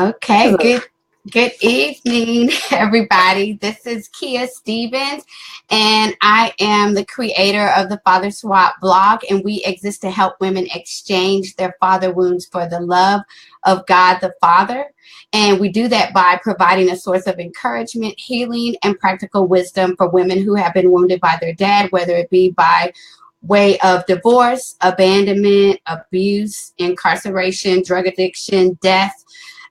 Okay, good evening, everybody. This is Kia Stevens, and I am the creator of the Father Swap blog, and we exist to help women exchange their father wounds for the love of God the Father. And we do that by providing a source of encouragement, healing, and practical wisdom for women who have been wounded by their dad, whether it be by way of divorce, abandonment, abuse, incarceration, drug addiction, death,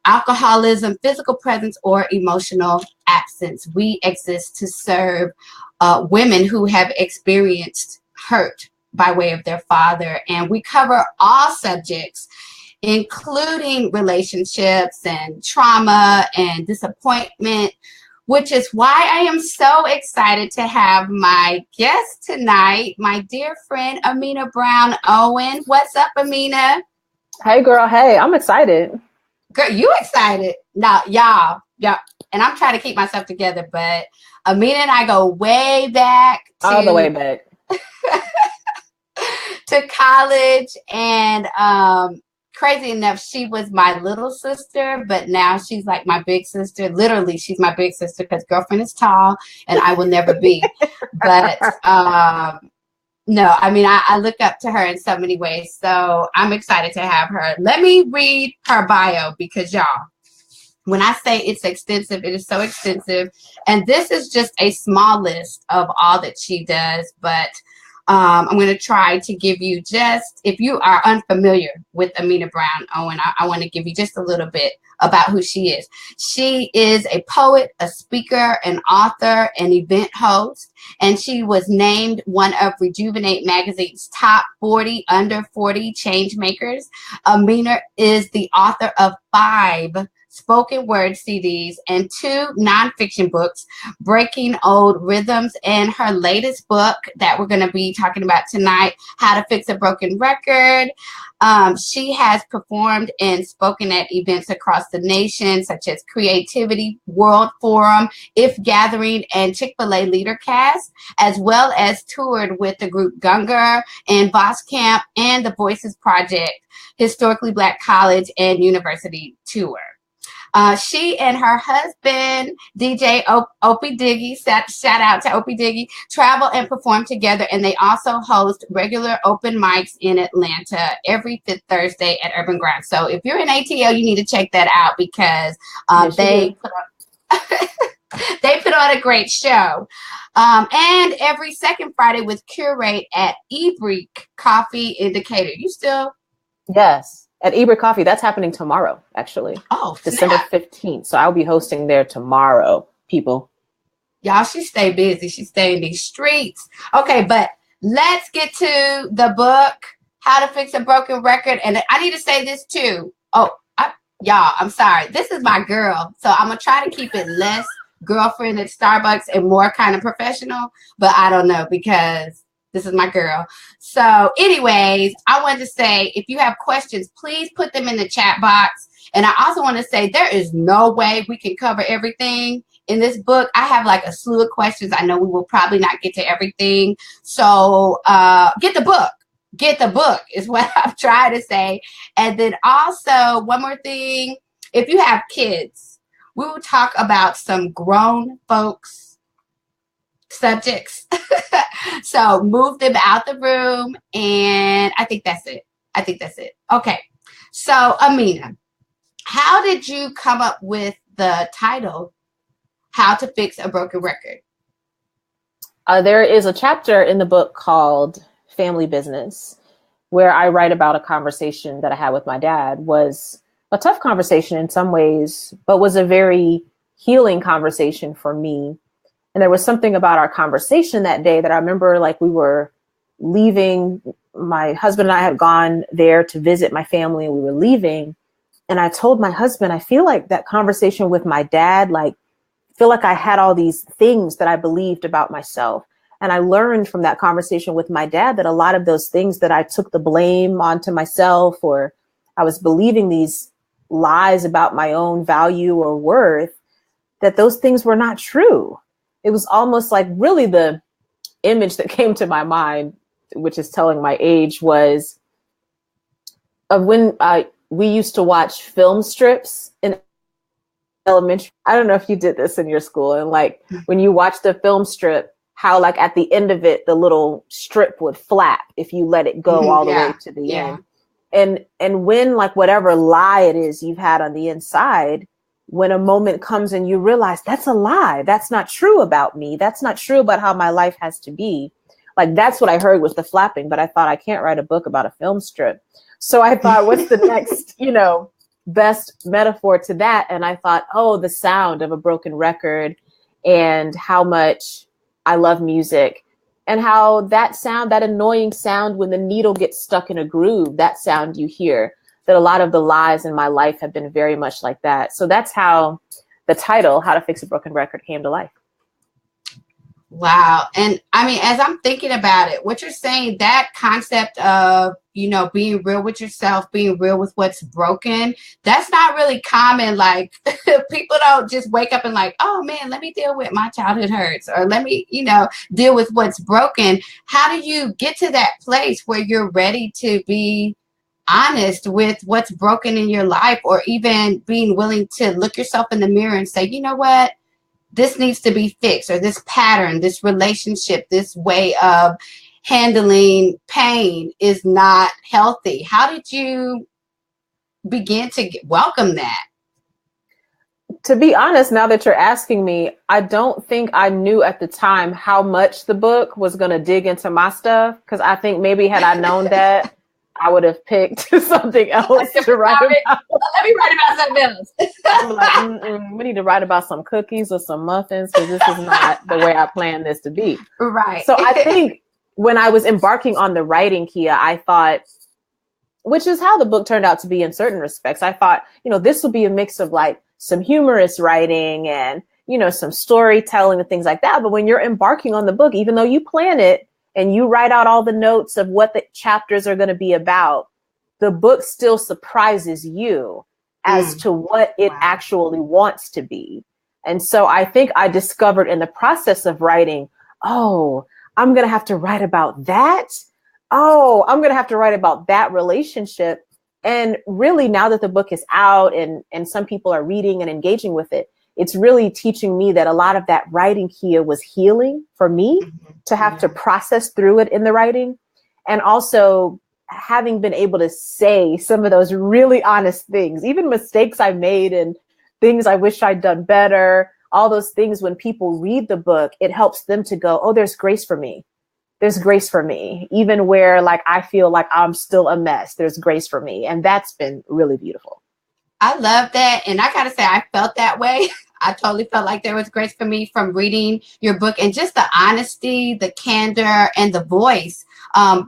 alcoholism, physical presence, or emotional absence. We exist to serve women who have experienced hurt by way of their father. And we cover all subjects, including relationships and trauma and disappointment, which is why I am so excited to have my guest tonight, my dear friend, Amena Brown Owen. What's up, Amena? Hey, girl. Hey, I'm excited. Girl, you excited? No, y'all. And I'm trying to keep myself together, but Amena and I go way back. All the way back. To college. And crazy enough, she was my little sister, but now she's like my big sister. Literally, she's my big sister because girlfriend is tall and I will never be. But no, I mean, I look up to her in so many ways. So I'm excited to have her. Let me read her bio because y'all, when I say it's extensive, it is so extensive. And this is just a small list of all that she does. But I'm going to try to give you just, if you are unfamiliar with Amena Brown Owen, I want to give you just a little bit about who she is. She is a poet, a speaker, an author, an event host, and she was named one of Rejuvenate Magazine's top 40 under 40 change makers. Amena is the author of 5 spoken word CDs and 2 nonfiction books, Breaking Old Rhythms, and her latest book that we're going to be talking about tonight, How to Fix a Broken Record. She has performed and spoken at events across the nation, such as Creativity World Forum, If Gathering, and Chick-fil-A Leader Cast, as well as toured with the group Gunger and Boss Camp and the Voices Project, Historically Black College and University Tour. She and her husband, DJ Opie Diggy, shout out to Opie Diggy, travel and perform together, and they also host regular open mics in Atlanta every 5th Thursday at Urban Ground. So if you're in ATL, you need to check that out because they put on a great show. And every second Friday with Curate at Ebreak Coffee Indicator. You still? Yes. At Eber Coffee, that's happening tomorrow, actually. Oh, December 15th. So I'll be hosting there tomorrow, people. Y'all, she stay busy. She stay in these streets. Okay, but let's get to the book, How to Fix a Broken Record. And I need to say this too. Y'all, I'm sorry. This is my girl. So I'm going to try to keep it less girlfriend at Starbucks and more kind of professional. But I don't know because this is my girl. So anyways, I wanted to say, if you have questions, please put them in the chat box. And I also want to say there is no way we can cover everything in this book. I have like a slew of questions. I know we will probably not get to everything. So get the book. Get the book is what I'm trying to say. And then also one more thing. If you have kids, we will talk about some grown folks subjects. So move them out the room. And I think that's it. Okay. So Amena, how did you come up with the title, How to Fix a Broken Record? There is a chapter in the book called Family Business where I write about a conversation that I had with my dad. Was a tough conversation in some ways, but was a very healing conversation for me. And there was something about our conversation that day that I remember, like we were leaving. My husband and I had gone there to visit my family and we were leaving. And I told my husband, I feel like that conversation with my dad, like, I feel like I had all these things that I believed about myself. And I learned from that conversation with my dad that a lot of those things that I took the blame onto myself, or I was believing these lies about my own value or worth, that those things were not true. It was almost like really the image that came to my mind, which is telling my age, was of when we used to watch film strips in elementary. I don't know if you did this in your school, and like when you watch the film strip, how like at the end of it, the little strip would flap if you let it go all the way to the end. And when like whatever lie it is you've had on the inside, when a moment comes and you realize that's a lie, that's not true about me, that's not true about how my life has to be. Like that's what I heard was the flapping, but I thought I can't write a book about a film strip. So I thought, what's the next, best metaphor to that? And I thought, oh, the sound of a broken record and how much I love music and how that sound, that annoying sound when the needle gets stuck in a groove, that sound you hear, that a lot of the lies in my life have been very much like that. So that's how the title, How to Fix a Broken Record, came to life. Wow. And I mean, as I'm thinking about it, what you're saying, that concept of, being real with yourself, being real with what's broken, that's not really common. Like people don't just wake up and like, oh man, let me deal with my childhood hurts, or let me, deal with what's broken. How do you get to that place where you're ready to be honest with what's broken in your life, or even being willing to look yourself in the mirror and say, you know what? This needs to be fixed, or this pattern, this relationship, this way of handling pain is not healthy. How did you begin to welcome that? To be honest, now that you're asking me, I don't think I knew at the time how much the book was going to dig into my stuff. Because I think maybe had I known that, I would have picked something else to write about. Let me write about something else. I'm like, we need to write about some cookies or some muffins, because this is not the way I planned this to be. Right. So I think when I was embarking on the writing, Kia, I thought, which is how the book turned out to be in certain respects, I thought, this will be a mix of like some humorous writing and, some storytelling and things like that. But when you're embarking on the book, even though you plan it, and you write out all the notes of what the chapters are going to be about, the book still surprises you as to what it actually wants to be. And so I think I discovered in the process of writing, oh, I'm going to have to write about that. Oh, I'm going to have to write about that relationship. And really, now that the book is out and some people are reading and engaging with it, it's really teaching me that a lot of that writing, Kia, was healing for me to have to process through it in the writing. And also having been able to say some of those really honest things, even mistakes I made and things I wish I'd done better, all those things, when people read the book, it helps them to go, oh, there's grace for me. There's grace for me. Even where like I feel like I'm still a mess, there's grace for me. And that's been really beautiful. I love that. And I got to say, I felt that way. I totally felt like there was grace for me from reading your book, and just the honesty, the candor, and the voice.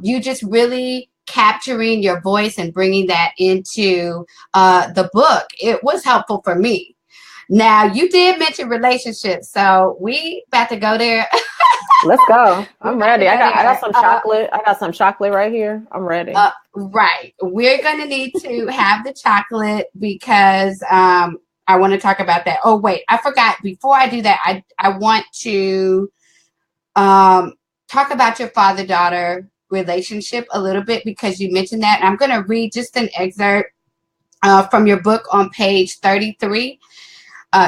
You just really capturing your voice and bringing that into the book. It was helpful for me. Now, you did mention relationships, so we about to go there. Let's go. I'm ready. I got some chocolate. I got some chocolate right here. I'm ready. Right. We're going to need to have the chocolate because I want to talk about that. Oh, wait, I forgot. Before I do that, I want to talk about your father-daughter relationship a little bit, because you mentioned that. And I'm going to read just an excerpt from your book on page 33.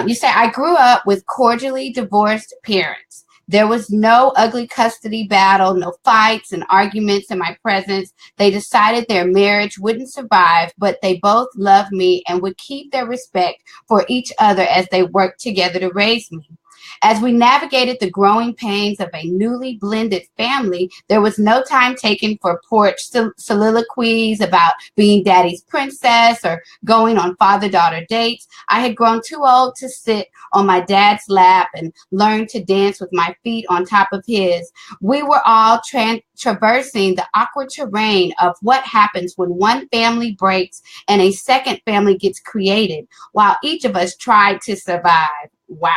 You say, I grew up with cordially divorced parents. There was no ugly custody battle, no fights and arguments in my presence. They decided their marriage wouldn't survive, but they both loved me and would keep their respect for each other as they worked together to raise me. As we navigated the growing pains of a newly blended family, there was no time taken for porch soliloquies about being daddy's princess or going on father-daughter dates. I had grown too old to sit on my dad's lap and learn to dance with my feet on top of his. We were all traversing the awkward terrain of what happens when one family breaks and a second family gets created, while each of us tried to survive. Wow.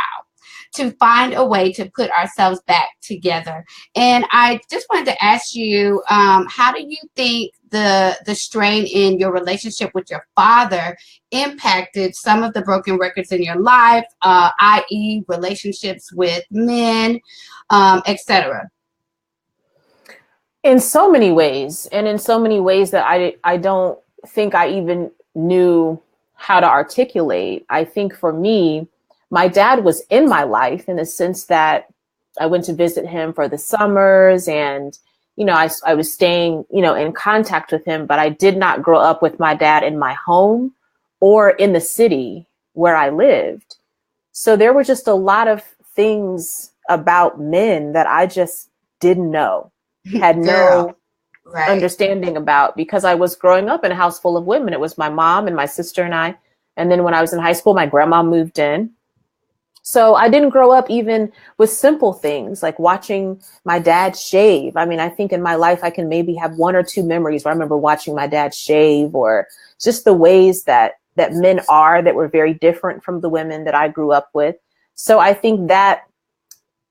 To find a way to put ourselves back together. And I just wanted to ask you, how do you think the strain in your relationship with your father impacted some of the broken records in your life, i.e. relationships with men, etc.? In so many ways, and in so many ways that I don't think I even knew how to articulate. I think for me, my dad was in my life in the sense that I went to visit him for the summers, and, you know, I was staying, you know, in contact with him, but I did not grow up with my dad in my home or in the city where I lived. So there were just a lot of things about men that I just didn't know, had no understanding about, because I was growing up in a house full of women. It was my mom and my sister and I. And then when I was in high school, my grandma moved in. So I didn't grow up even with simple things like watching my dad shave. I mean, I think in my life, I can maybe have one or two memories where I remember watching my dad shave, or just the ways that men are that were very different from the women that I grew up with. So I think that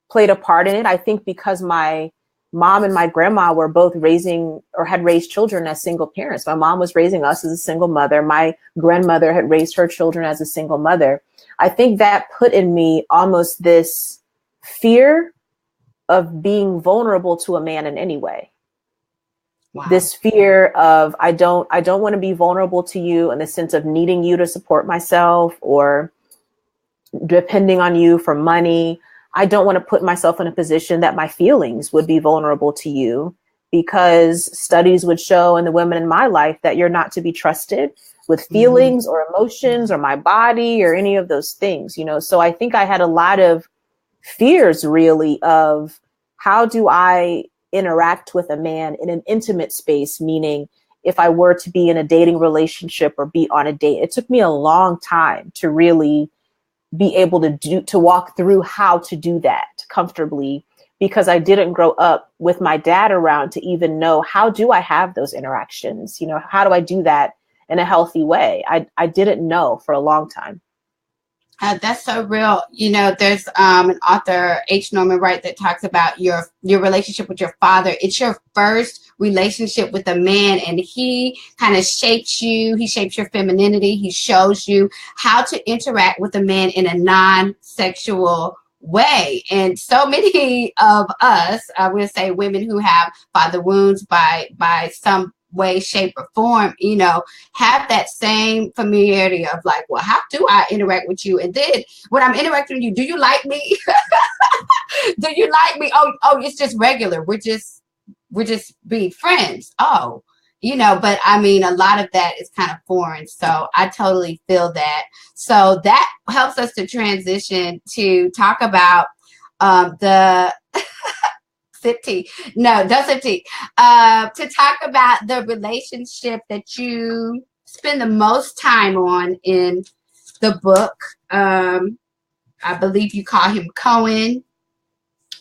played a part in it. I think because my mom and my grandma were both raising or had raised children as single parents. My mom was raising us as a single mother. My grandmother had raised her children as a single mother. I think that put in me almost this fear of being vulnerable to a man in any way. Wow. This fear of, I don't want to be vulnerable to you in the sense of needing you to support myself or depending on you for money. I don't want to put myself in a position that my feelings would be vulnerable to you, because studies would show in the women in my life that you're not to be trusted with feelings or emotions or my body or any of those things, you know? So I think I had a lot of fears really of, how do I interact with a man in an intimate space? Meaning, if I were to be in a dating relationship or be on a date, it took me a long time to really be able to walk through how to do that comfortably, because I didn't grow up with my dad around to even know, how do I have those interactions? You know, how do I do that in a healthy way? I didn't know for a long time. That's so real. You know, there's an author, H. Norman Wright, that talks about your relationship with your father. It's your first relationship with a man, and he kind of shapes you. He shapes your femininity. He shows you how to interact with a man in a non-sexual way. And so many of us, I will say women who have father wounds by some way, shape, or form, you know, have that same familiarity of like, well, how do I interact with you? And then when I'm interacting with you, do you like me? Do you like me? Oh, it's just regular. We're just being friends. Oh, you know, but I mean, a lot of that is kind of foreign. So I totally feel that. So that helps us to transition to talk about the sip tea. No, don't sip tea. To talk about the relationship that you spend the most time on in the book. I believe you call him Cohen.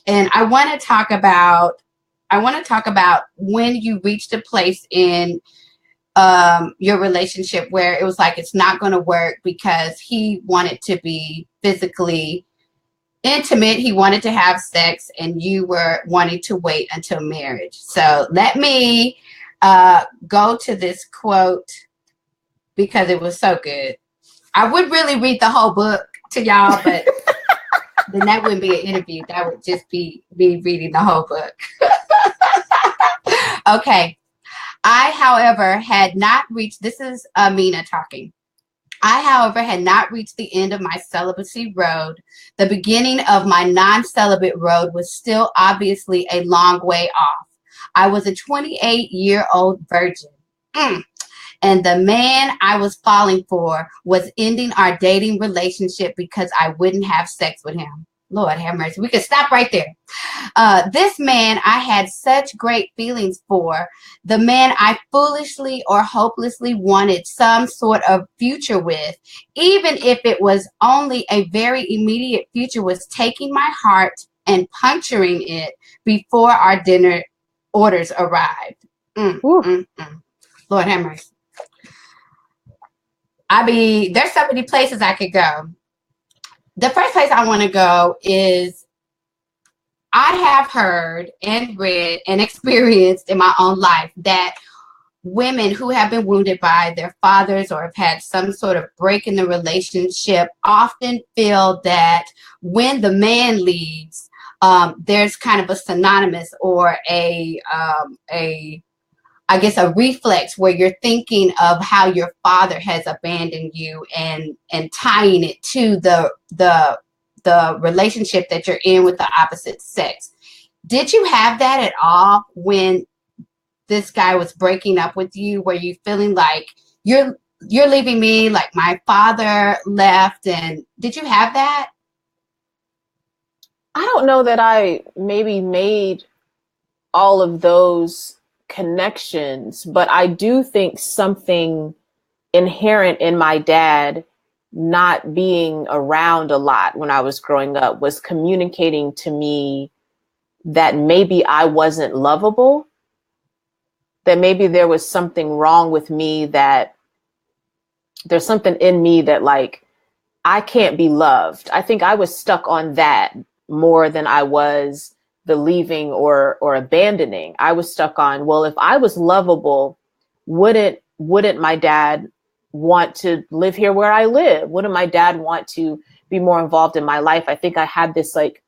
And I want to talk about when you reached a place in your relationship where it was like, it's not going to work because he wanted to be physically intimate, he wanted to have sex, and you were wanting to wait until marriage. So let me go to this quote because it was so good. I would really read the whole book to y'all, but then that wouldn't be an interview. That would just be me reading the whole book. Okay. I, however, had not reached, this is Amena talking. I, however, had not reached the end of my celibacy road. The beginning of my non-celibate road was still obviously a long way off. I was a 28-year-old virgin. And the man I was falling for was ending our dating relationship because I wouldn't have sex with him. Lord have mercy. We could stop right there. This man I had such great feelings for, the man I foolishly or hopelessly wanted some sort of future with, even if it was only a very immediate future, was taking my heart and puncturing it before our dinner orders arrived. Lord have mercy. I mean, there's so many places I could go. The first place I want to go is, I have heard and read and experienced in my own life that women who have been wounded by their fathers or have had some sort of break in the relationship often feel that when the man leaves, there's kind of a synonymous or a I guess, a reflex where you're thinking of how your father has abandoned you and tying it to the relationship that you're in with the opposite sex. Did you have that at all when this guy was breaking up with you? Were you feeling like you're leaving me, like my father left? And did you have that? I don't know that I maybe made all of those connections, but I do think something inherent in my dad not being around a lot when I was growing up was communicating to me that maybe I wasn't lovable, that maybe there was something wrong with me, that there's something in me that like, I can't be loved. I think I was stuck on that more than I was the leaving or abandoning. I was stuck on, well, if I was lovable, wouldn't my dad want to live here where I live? Wouldn't my dad want to be more involved in my life? I think I had this like,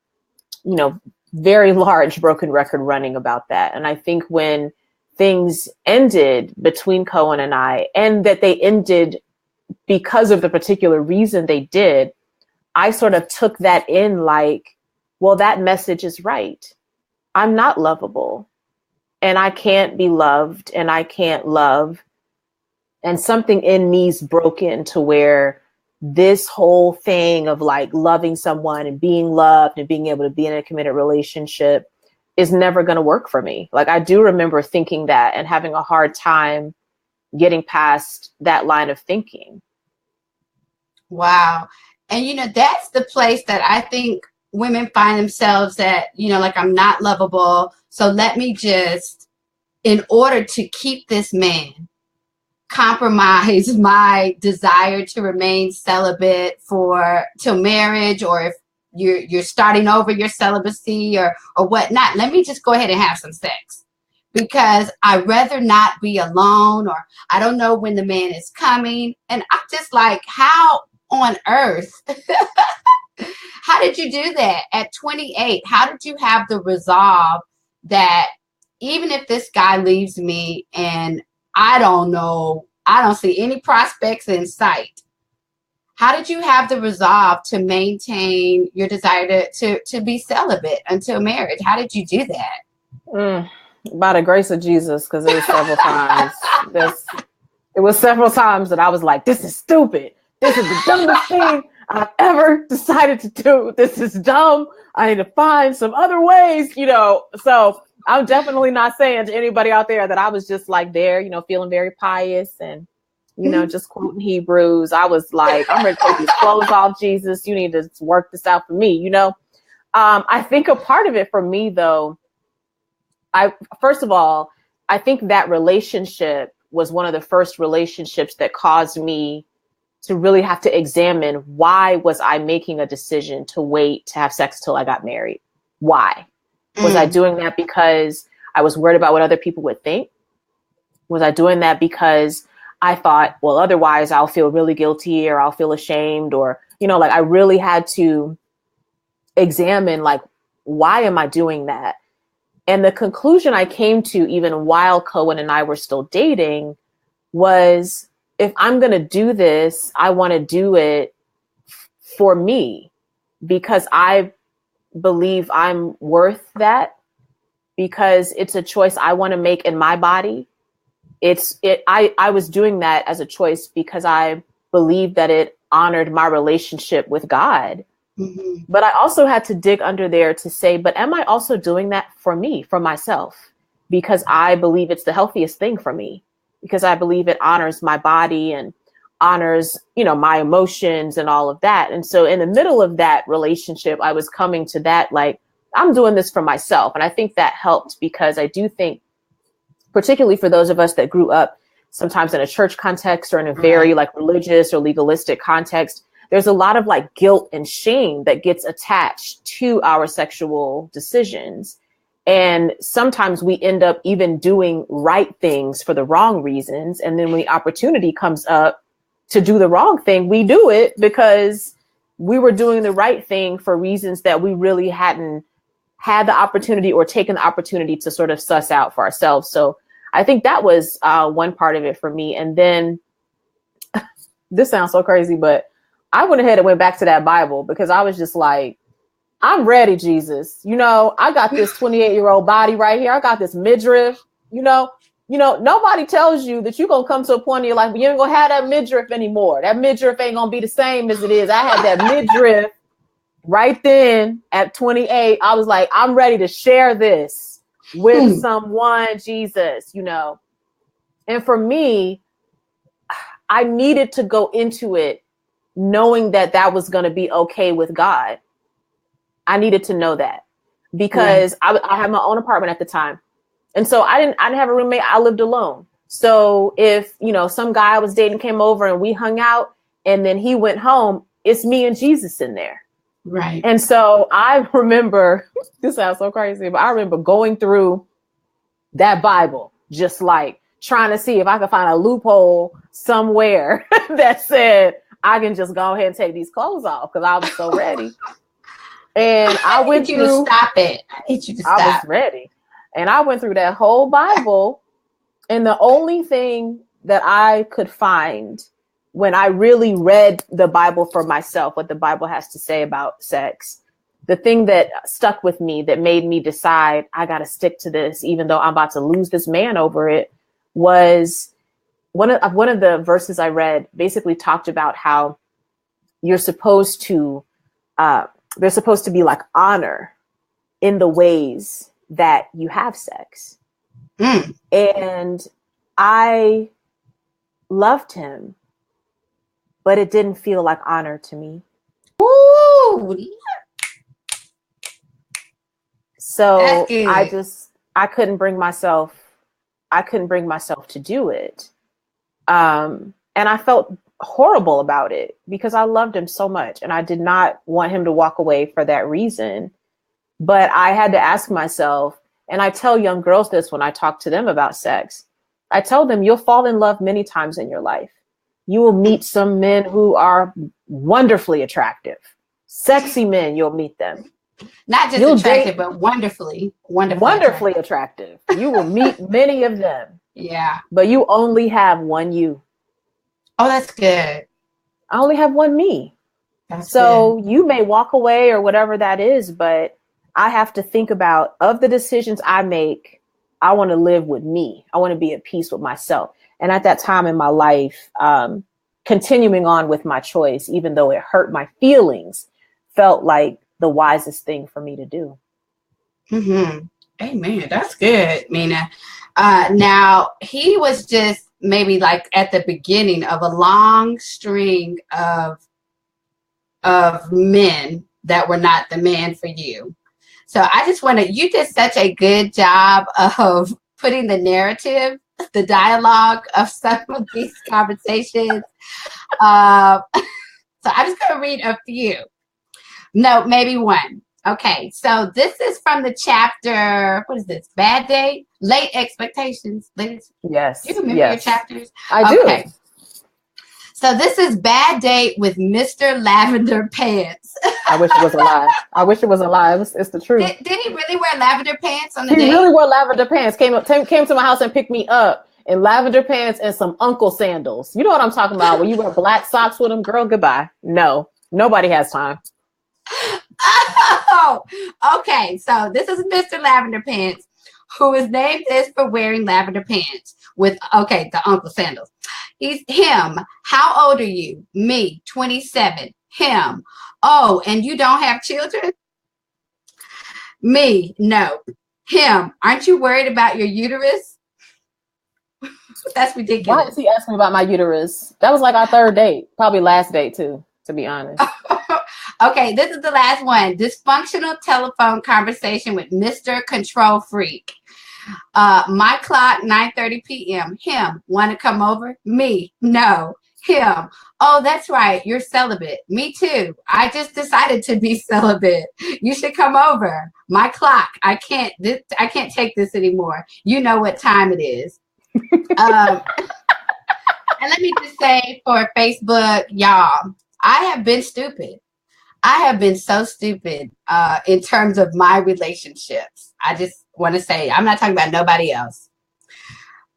you know, very large broken record running about that. And I think when things ended between Cohen and I, and that they ended because of the particular reason they did, I sort of took that in like, well, that message is right. I'm not lovable and I can't be loved and I can't love. And something in me's broken to where this whole thing of like loving someone and being loved and being able to be in a committed relationship is never going to work for me. Like I do remember thinking that and having a hard time getting past that line of thinking. Wow. And, you know, that's the place that I think women find themselves at, you know, like, I'm not lovable. So let me just, in order to keep this man, compromise my desire to remain celibate till marriage, or if you're starting over your celibacy or whatnot. Let me just go ahead and have some sex because I'd rather not be alone, or I don't know when the man is coming. And I'm just like, how on earth? How did you do that at 28? How did you have the resolve that even if this guy leaves me and I don't see any prospects in sight, how did you have the resolve to maintain your desire to be celibate until marriage? How did you do that? By the grace of Jesus, because it was several times. It was several times that I was like, this is stupid. This is the dumbest thing I've ever decided to do. This is dumb. I need to find some other ways, you know. So I'm definitely not saying to anybody out there that I was just like there, you know, feeling very pious and, you know, just quoting Hebrews. I was like, I'm ready to take these clothes off, Jesus. You need to work this out for me, you know. I think a part of it for me, though, first of all, I think that relationship was one of the first relationships that caused me to really have to examine, why was I making a decision to wait to have sex till I got married? Why? Was I doing that because I was worried about what other people would think? Was I doing that because I thought, well, otherwise I'll feel really guilty or I'll feel ashamed, or, you know, like I really had to examine, like, why am I doing that? And the conclusion I came to, even while Cohen and I were still dating, was, if I'm going to do this, I want to do it for me, because I believe I'm worth that, because it's a choice I want to make in my body. I was doing that as a choice because I believed that it honored my relationship with God. Mm-hmm. But I also had to dig under there to say, but am I also doing that for me, for myself? Because I believe it's the healthiest thing for me, because I believe it honors my body and honors, you know, my emotions and all of that. And so in the middle of that relationship, I was coming to that, like, I'm doing this for myself. And I think that helped, because I do think, particularly for those of us that grew up sometimes in a church context or in a very like religious or legalistic context, there's a lot of like guilt and shame that gets attached to our sexual decisions. And sometimes we end up even doing right things for the wrong reasons. And then when the opportunity comes up to do the wrong thing, we do it because we were doing the right thing for reasons that we really hadn't had the opportunity or taken the opportunity to sort of suss out for ourselves. So I think that was one part of it for me. And then this sounds so crazy, but I went ahead and went back to that Bible because I was just like, I'm ready, Jesus. You know, I got this 28-year-old body right here. I got this midriff, you know, nobody tells you that you're going to come to a point in your life where you ain't going to have that midriff anymore. That midriff ain't going to be the same as it is. I had that midriff right then at 28. I was like, I'm ready to share this with someone, Jesus, you know. And for me, I needed to go into it knowing that that was going to be okay with God. I needed to know that because I had my own apartment at the time. And so I didn't have a roommate. I lived alone. So if, you know, some guy I was dating came over and we hung out and then he went home, it's me and Jesus in there. Right. And so I remember, this sounds so crazy, but I remember going through that Bible, just like trying to see if I could find a loophole somewhere that said, I can just go ahead and take these clothes off because I was so ready. And I went you through. To stop it. I need you to stop. I was ready. And I went through that whole Bible. And the only thing that I could find when I really read the Bible for myself, what the Bible has to say about sex, the thing that stuck with me that made me decide I got to stick to this, even though I'm about to lose this man over it, was one of the verses I read basically talked about how you're supposed to, there's supposed to be like honor in the ways that you have sex. And I loved him, but it didn't feel like honor to me. Ooh. So I couldn't bring myself to do it. And I felt horrible about it because I loved him so much and I did not want him to walk away for that reason. But I had to ask myself, and I tell young girls this when I talk to them about sex, I tell them you'll fall in love many times in your life. You will meet some men who are wonderfully attractive, sexy men. You'll meet them. Not just attractive, but wonderfully attractive. You will meet many of them. Yeah. But you only have one you. Oh, that's good. I only have one me. That's so good. You may walk away or whatever that is, but I have to think about, of the decisions I make, I want to live with me. I want to be at peace with myself. And at that time in my life, continuing on with my choice, even though it hurt my feelings, felt like the wisest thing for me to do. Mm-hmm. Amen. That's good, Mena. Now, he was just maybe like at the beginning of a long string of men that were not the man for you. So I just you did such a good job of putting the narrative, the dialogue of some of these conversations. So I'm just going to read a few. No, maybe one. Okay, so this is from the chapter, what is this? Bad Day? Late Expectations. Yes. Do you remember your chapters? I do. Okay. So this is Bad Date with Mr. Lavender Pants. I wish it was a lie. It's the truth. Did he really wear lavender pants on the date? He really wore lavender pants. Came to my house and picked me up in lavender pants and some uncle sandals. You know what I'm talking about? When you wear black socks with them, girl, goodbye. No, nobody has time. Oh, okay. So this is Mr. Lavender Pants, who is named this for wearing lavender pants with, the uncle sandals. He's him. How old are you? Me, 27. Him. Oh, and you don't have children? Me, no. Him. Aren't you worried about your uterus? That's ridiculous. Why is he asking about my uterus? That was like our third date, probably last date too, to be honest. Okay, this is the last one. Dysfunctional telephone conversation with Mr. Control Freak. My clock, 9:30 p.m. Him, want to come over? Me, no. Him, oh, that's right, you're celibate. Me too. I just decided to be celibate. You should come over. My clock, I can't take this anymore. You know what time it is. And let me just say for Facebook, y'all, I have been stupid. I have been so stupid in terms of my relationships. I just want to say, I'm not talking about nobody else.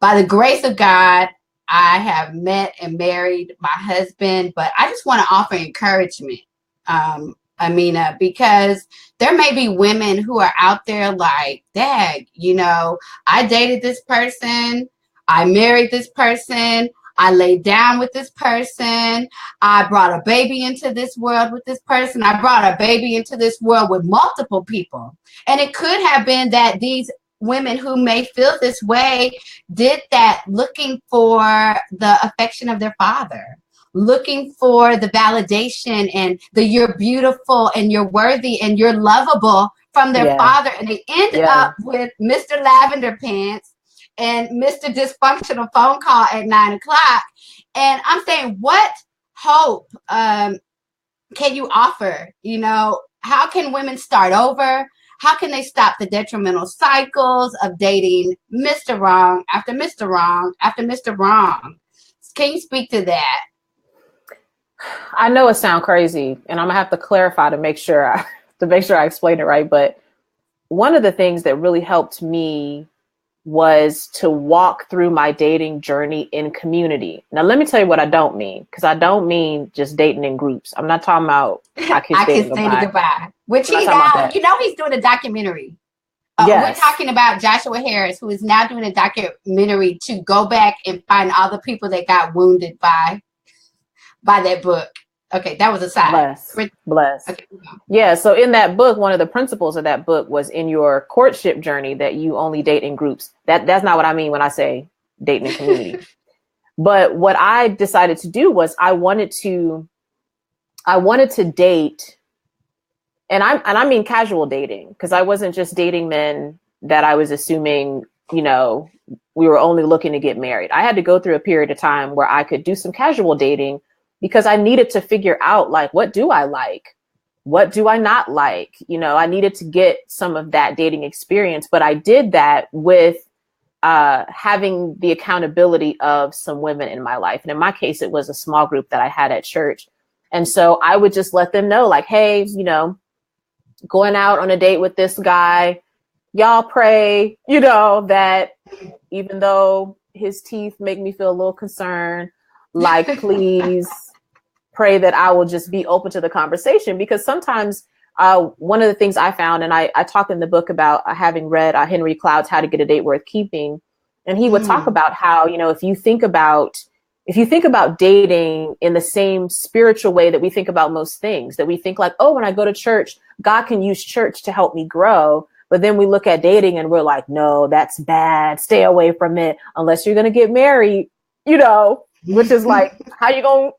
by the grace of God, I have met and married my husband, but I just want to offer encouragement, Amena, because there may be women who are out there like, Dag, you know, I dated this person, I married this person, I laid down with this person, I brought a baby into this world with this person, I brought a baby into this world with multiple people. And it could have been that these women who may feel this way did that looking for the affection of their father, looking for the validation and the you're beautiful and you're worthy and you're lovable from their father. And they end up with Mr. Lavender Pants and Mr. Dysfunctional Phone Call at 9 o'clock. And I'm saying, what hope can you offer? You know, how can women start over? How can they stop the detrimental cycles of dating Mr. Wrong after Mr. Wrong after Mr. Wrong? Can you speak to that? I know it sounds crazy, and I'm gonna have to clarify to make sure I explain it right. But one of the things that really helped me was to walk through my dating journey in community. Now, let me tell you what I don't mean, because I don't mean just dating in groups. I'm not talking about I Kiss Dating Goodbye. Which he now, you know, he's doing a documentary. We're talking about Joshua Harris, who is now doing a documentary to go back and find all the people that got wounded by that book. Okay, that was a side. Bless. Okay. Yeah, so in that book, one of the principles of that book was in your courtship journey that you only date in groups. That's not what I mean when I say dating in community. But what I decided to do was I wanted to date, and I mean casual dating, because I wasn't just dating men that I was assuming, you know, we were only looking to get married. I had to go through a period of time where I could do some casual dating, because I needed to figure out, like, what do I like? What do I not like? You know, I needed to get some of that dating experience, but I did that with having the accountability of some women in my life. And in my case, it was a small group that I had at church. And so I would just let them know, like, hey, you know, going out on a date with this guy, y'all pray, you know, that even though his teeth make me feel a little concerned, like, please pray that I will just be open to the conversation. Because sometimes one of the things I found, and I talk in the book about having read Henry Cloud's How to Get a Date Worth Keeping. And he would talk about how, you know, if you think about dating in the same spiritual way that we think about most things, that we think like, oh, when I go to church, God can use church to help me grow. But then we look at dating and we're like, no, that's bad. Stay away from it unless you're going to get married, you know. Which is like, how you gonna,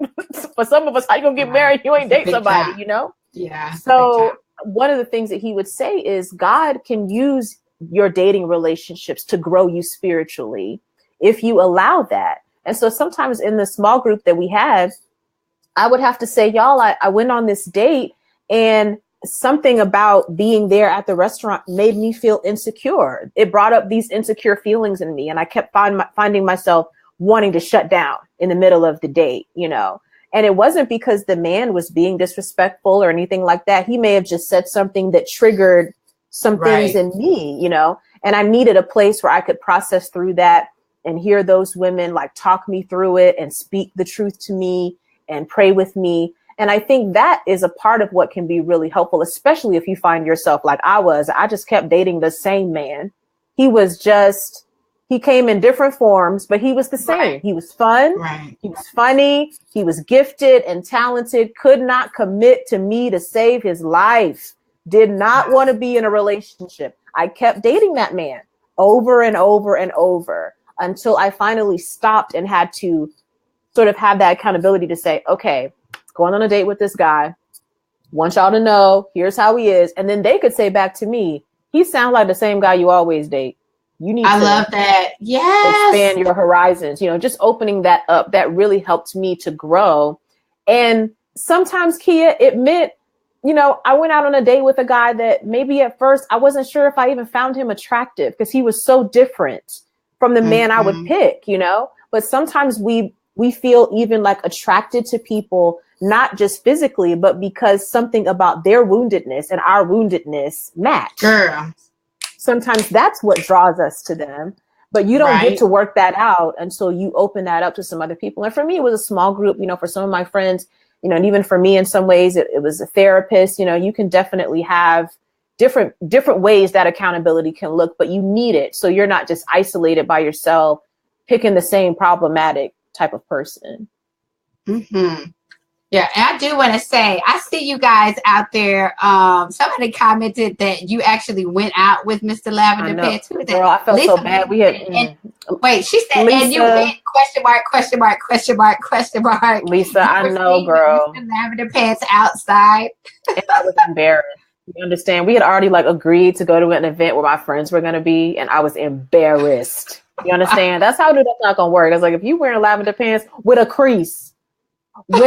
for some of us, how you gonna get married? You ain't date somebody, you know? Yeah. So one of the things that he would say is God can use your dating relationships to grow you spiritually if you allow that. And so sometimes in the small group that we had, I would have to say, y'all, I went on this date and something about being there at the restaurant made me feel insecure. It brought up these insecure feelings in me. And I kept finding myself wanting to shut down in the middle of the date, you know. And it wasn't because the man was being disrespectful or anything like that. He may have just said something that triggered some things in me, you know, and I needed a place where I could process through that and hear those women like talk me through it and speak the truth to me and pray with me. And I think that is a part of what can be really helpful, especially if you find yourself like I just kept dating the same man. He came in different forms, but he was the same. Right. He was fun. Right. He was funny. He was gifted and talented, could not commit to me to save his life, did not want to be in a relationship. I kept dating that man over and over and over until I finally stopped and had to sort of have that accountability to say, okay, going on a date with this guy. Want y'all to know, here's how he is. And then they could say back to me, he sounds like the same guy you always date. You need to love that. Yes. Expand your horizons, you know, just opening that up. That really helped me to grow. And sometimes, Kia, it meant, you know, I went out on a date with a guy that maybe at first I wasn't sure if I even found him attractive because he was so different from the man I would pick, you know. But sometimes we feel even like attracted to people, not just physically, but because something about their woundedness and our woundedness match. Girl. Sometimes that's what draws us to them. but you don't get Right. to work that out until you open that up to some other people. And for me, it was a small group, you know, for some of my friends, you know, and even for me in some ways, it was a therapist. You know, you can definitely have different ways that accountability can look, but you need it. So you're not just isolated by yourself, picking the same problematic type of person. Mm-hmm. Yeah, and I do want to say, I see you guys out there. Somebody commented that you actually went out with Mr. I Lavender know, Pants. Who is that? girl, I felt Lisa. so bad. We had And, wait, she said, and you Lisa. went question mark, question mark, question mark, question mark. Lisa, You I were know, seen with girl. Mr. Lavender Pants outside. And I was embarrassed. You understand? We had already like agreed to go to an event where my friends were going to be, and I was embarrassed. You understand? That's how that's not going to work. It's like if you wearing lavender pants with a crease, Don't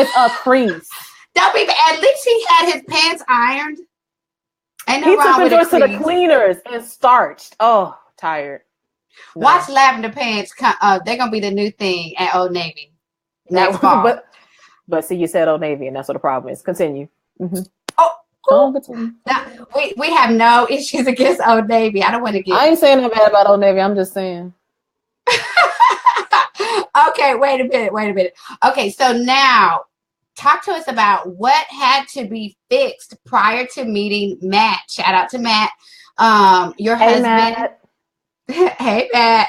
be. At least he had his pants ironed. Ain't no he wrong took with them a to the crease. cleaners and starched. Oh, tired. No. Watch Lavender Pants. They're gonna be the new thing at Old Navy next fall. But see, you said Old Navy, and that's what the problem is. Continue. Mm-hmm. Oh, now, we have no issues against Old Navy. I don't want to get. I ain't saying that bad about Old Navy. I'm just saying. Okay, wait a minute. Okay, so now talk to us about what had to be fixed prior to meeting Matt. Shout out to Matt, your husband. Matt. Hey Matt.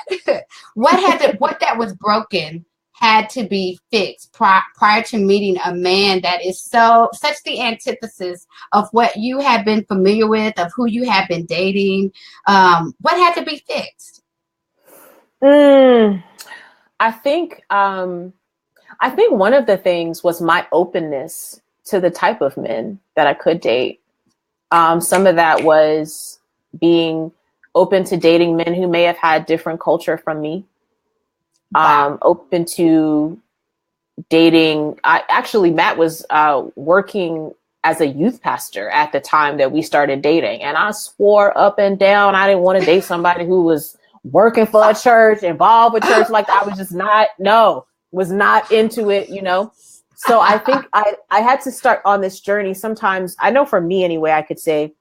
What that was broken had to be fixed prior to meeting a man that is such the antithesis of what you have been familiar with, of who you have been dating. What had to be fixed? I think one of the things was my openness to the type of men that I could date. Some of that was being open to dating men who may have had different culture from me. Wow. Open to dating. Matt was working as a youth pastor at the time that we started dating. And I swore up and down I didn't want to date somebody who was working for a church, involved with church. Like I was just was not into it, you know? So I think I had to start on this journey. Sometimes, I know for me anyway, I could say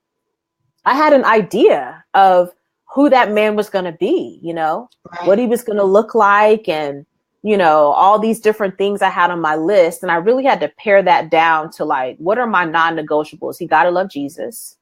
I had an idea of who that man was going to be, you know, right, what he was going to look like, and, you know, all these different things I had on my list. And I really had to pare that down to like, what are my non-negotiables? He got to love Jesus.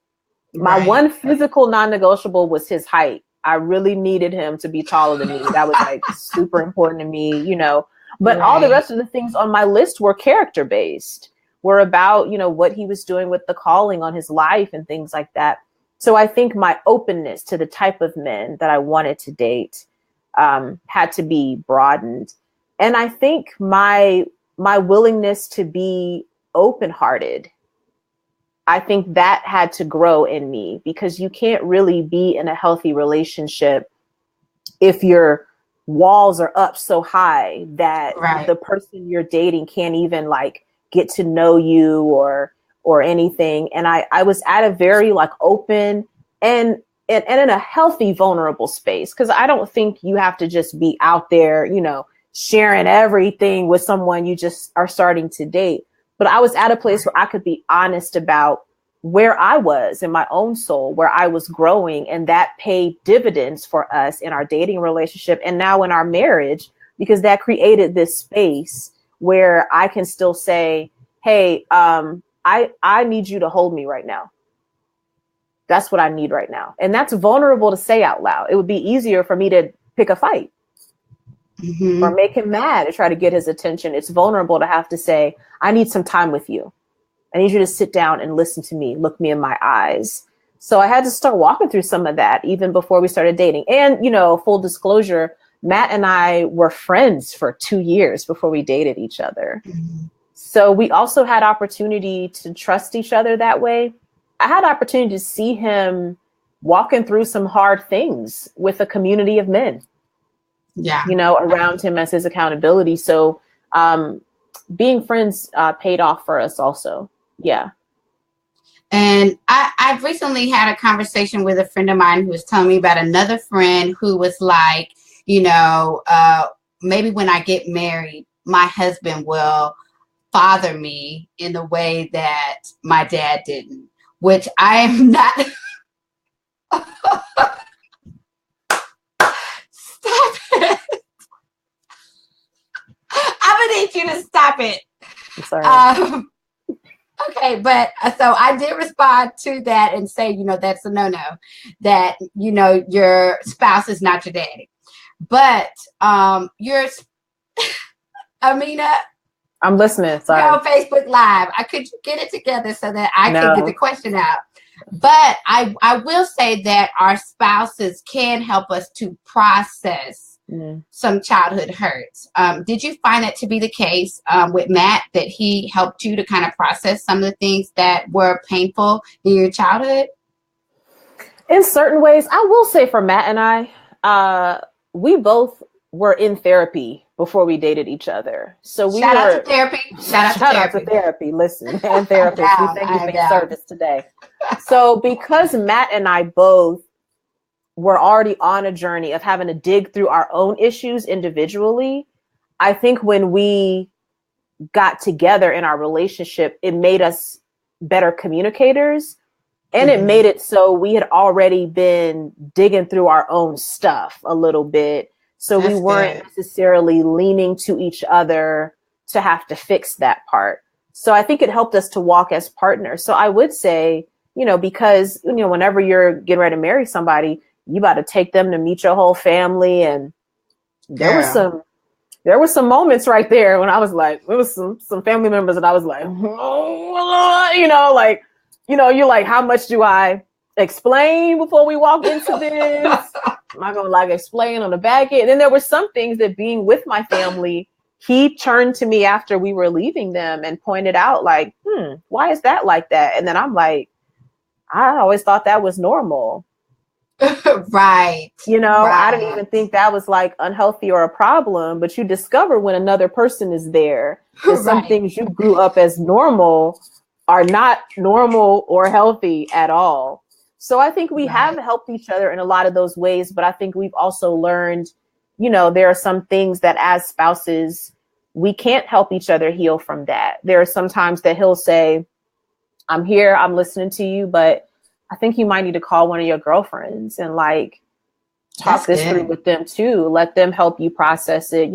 Right. My one physical non-negotiable was his height. I really needed him to be taller than me. That was like super important to me, you know, but right, all the rest of the things on my list were character based, were about, you know, what he was doing with the calling on his life and things like that. So I think my openness to the type of men that I wanted to date had to be broadened. And I think my willingness to be open-hearted, I think that had to grow in me, because you can't really be in a healthy relationship if your walls are up so high that right, the person you're dating can't even like get to know you or anything. And I was at a very like open and in a healthy, vulnerable space. Cause I don't think you have to just be out there, you know, sharing everything with someone you just are starting to date. But I was at a place where I could be honest about where I was in my own soul, where I was growing, and that paid dividends for us in our dating relationship and now in our marriage, because that created this space where I can still say, hey, I need you to hold me right now. That's what I need right now. And that's vulnerable to say out loud. It would be easier for me to pick a fight or make him mad and try to get his attention. It's vulnerable to have to say, I need some time with you. I need you to sit down and listen to me, look me in my eyes. So I had to start walking through some of that even before we started dating. And, you know, full disclosure, Matt and I were friends for 2 years before we dated each other. So we also had opportunity to trust each other that way. I had opportunity to see him walking through some hard things with a community of men, you know, around him as his accountability. So being friends paid off for us also. Yeah. And I've recently had a conversation with a friend of mine who was telling me about another friend who was like, you know, maybe when I get married, my husband will father me in the way that my dad didn't, which I am not. Stop gonna need you to stop it. I'm sorry. Okay, but so I did respond to that and say, that's a no-no, that, your spouse is not your daddy. But your Amena, I'm listening. Sorry. You're on Facebook Live. I could get it together so that I can get the question out. But I will say that our spouses can help us to process some childhood hurts. Did you find that to be the case with Matt, that he helped you to kind of process some of the things that were painful in your childhood? In certain ways, I will say for Matt and I, we both were in therapy before we dated each other. So we Shout out to therapy. Shout out to therapy. Listen, and therapist, we thank you for your service today. So because Matt and I both were already on a journey of having to dig through our own issues individually, I think when we got together in our relationship, it made us better communicators. And it made it so we had already been digging through our own stuff a little bit. So we weren't necessarily leaning to each other to have to fix that part. So I think it helped us to walk as partners. So I would say, because, whenever you're getting ready to marry somebody, you got to take them to meet your whole family. And there were some moments right there when I was like, there was some family members and I was like, you're like, how much do I explain before we walk into this? Am I going to explain on the back end? And then there were some things that being with my family, he turned to me after we were leaving them and pointed out why is that like that? And then I'm like, I always thought that was normal. Right. I didn't even think that was unhealthy or a problem, but you discover when another person is there that some things you grew up as normal are not normal or healthy at all. So I think we have helped each other in a lot of those ways, but I think we've also learned, there are some things that as spouses, we can't help each other heal from that. There are some times that he'll say, I'm here, I'm listening to you, but I think you might need to call one of your girlfriends and talk this through with them too. Let them help you process it,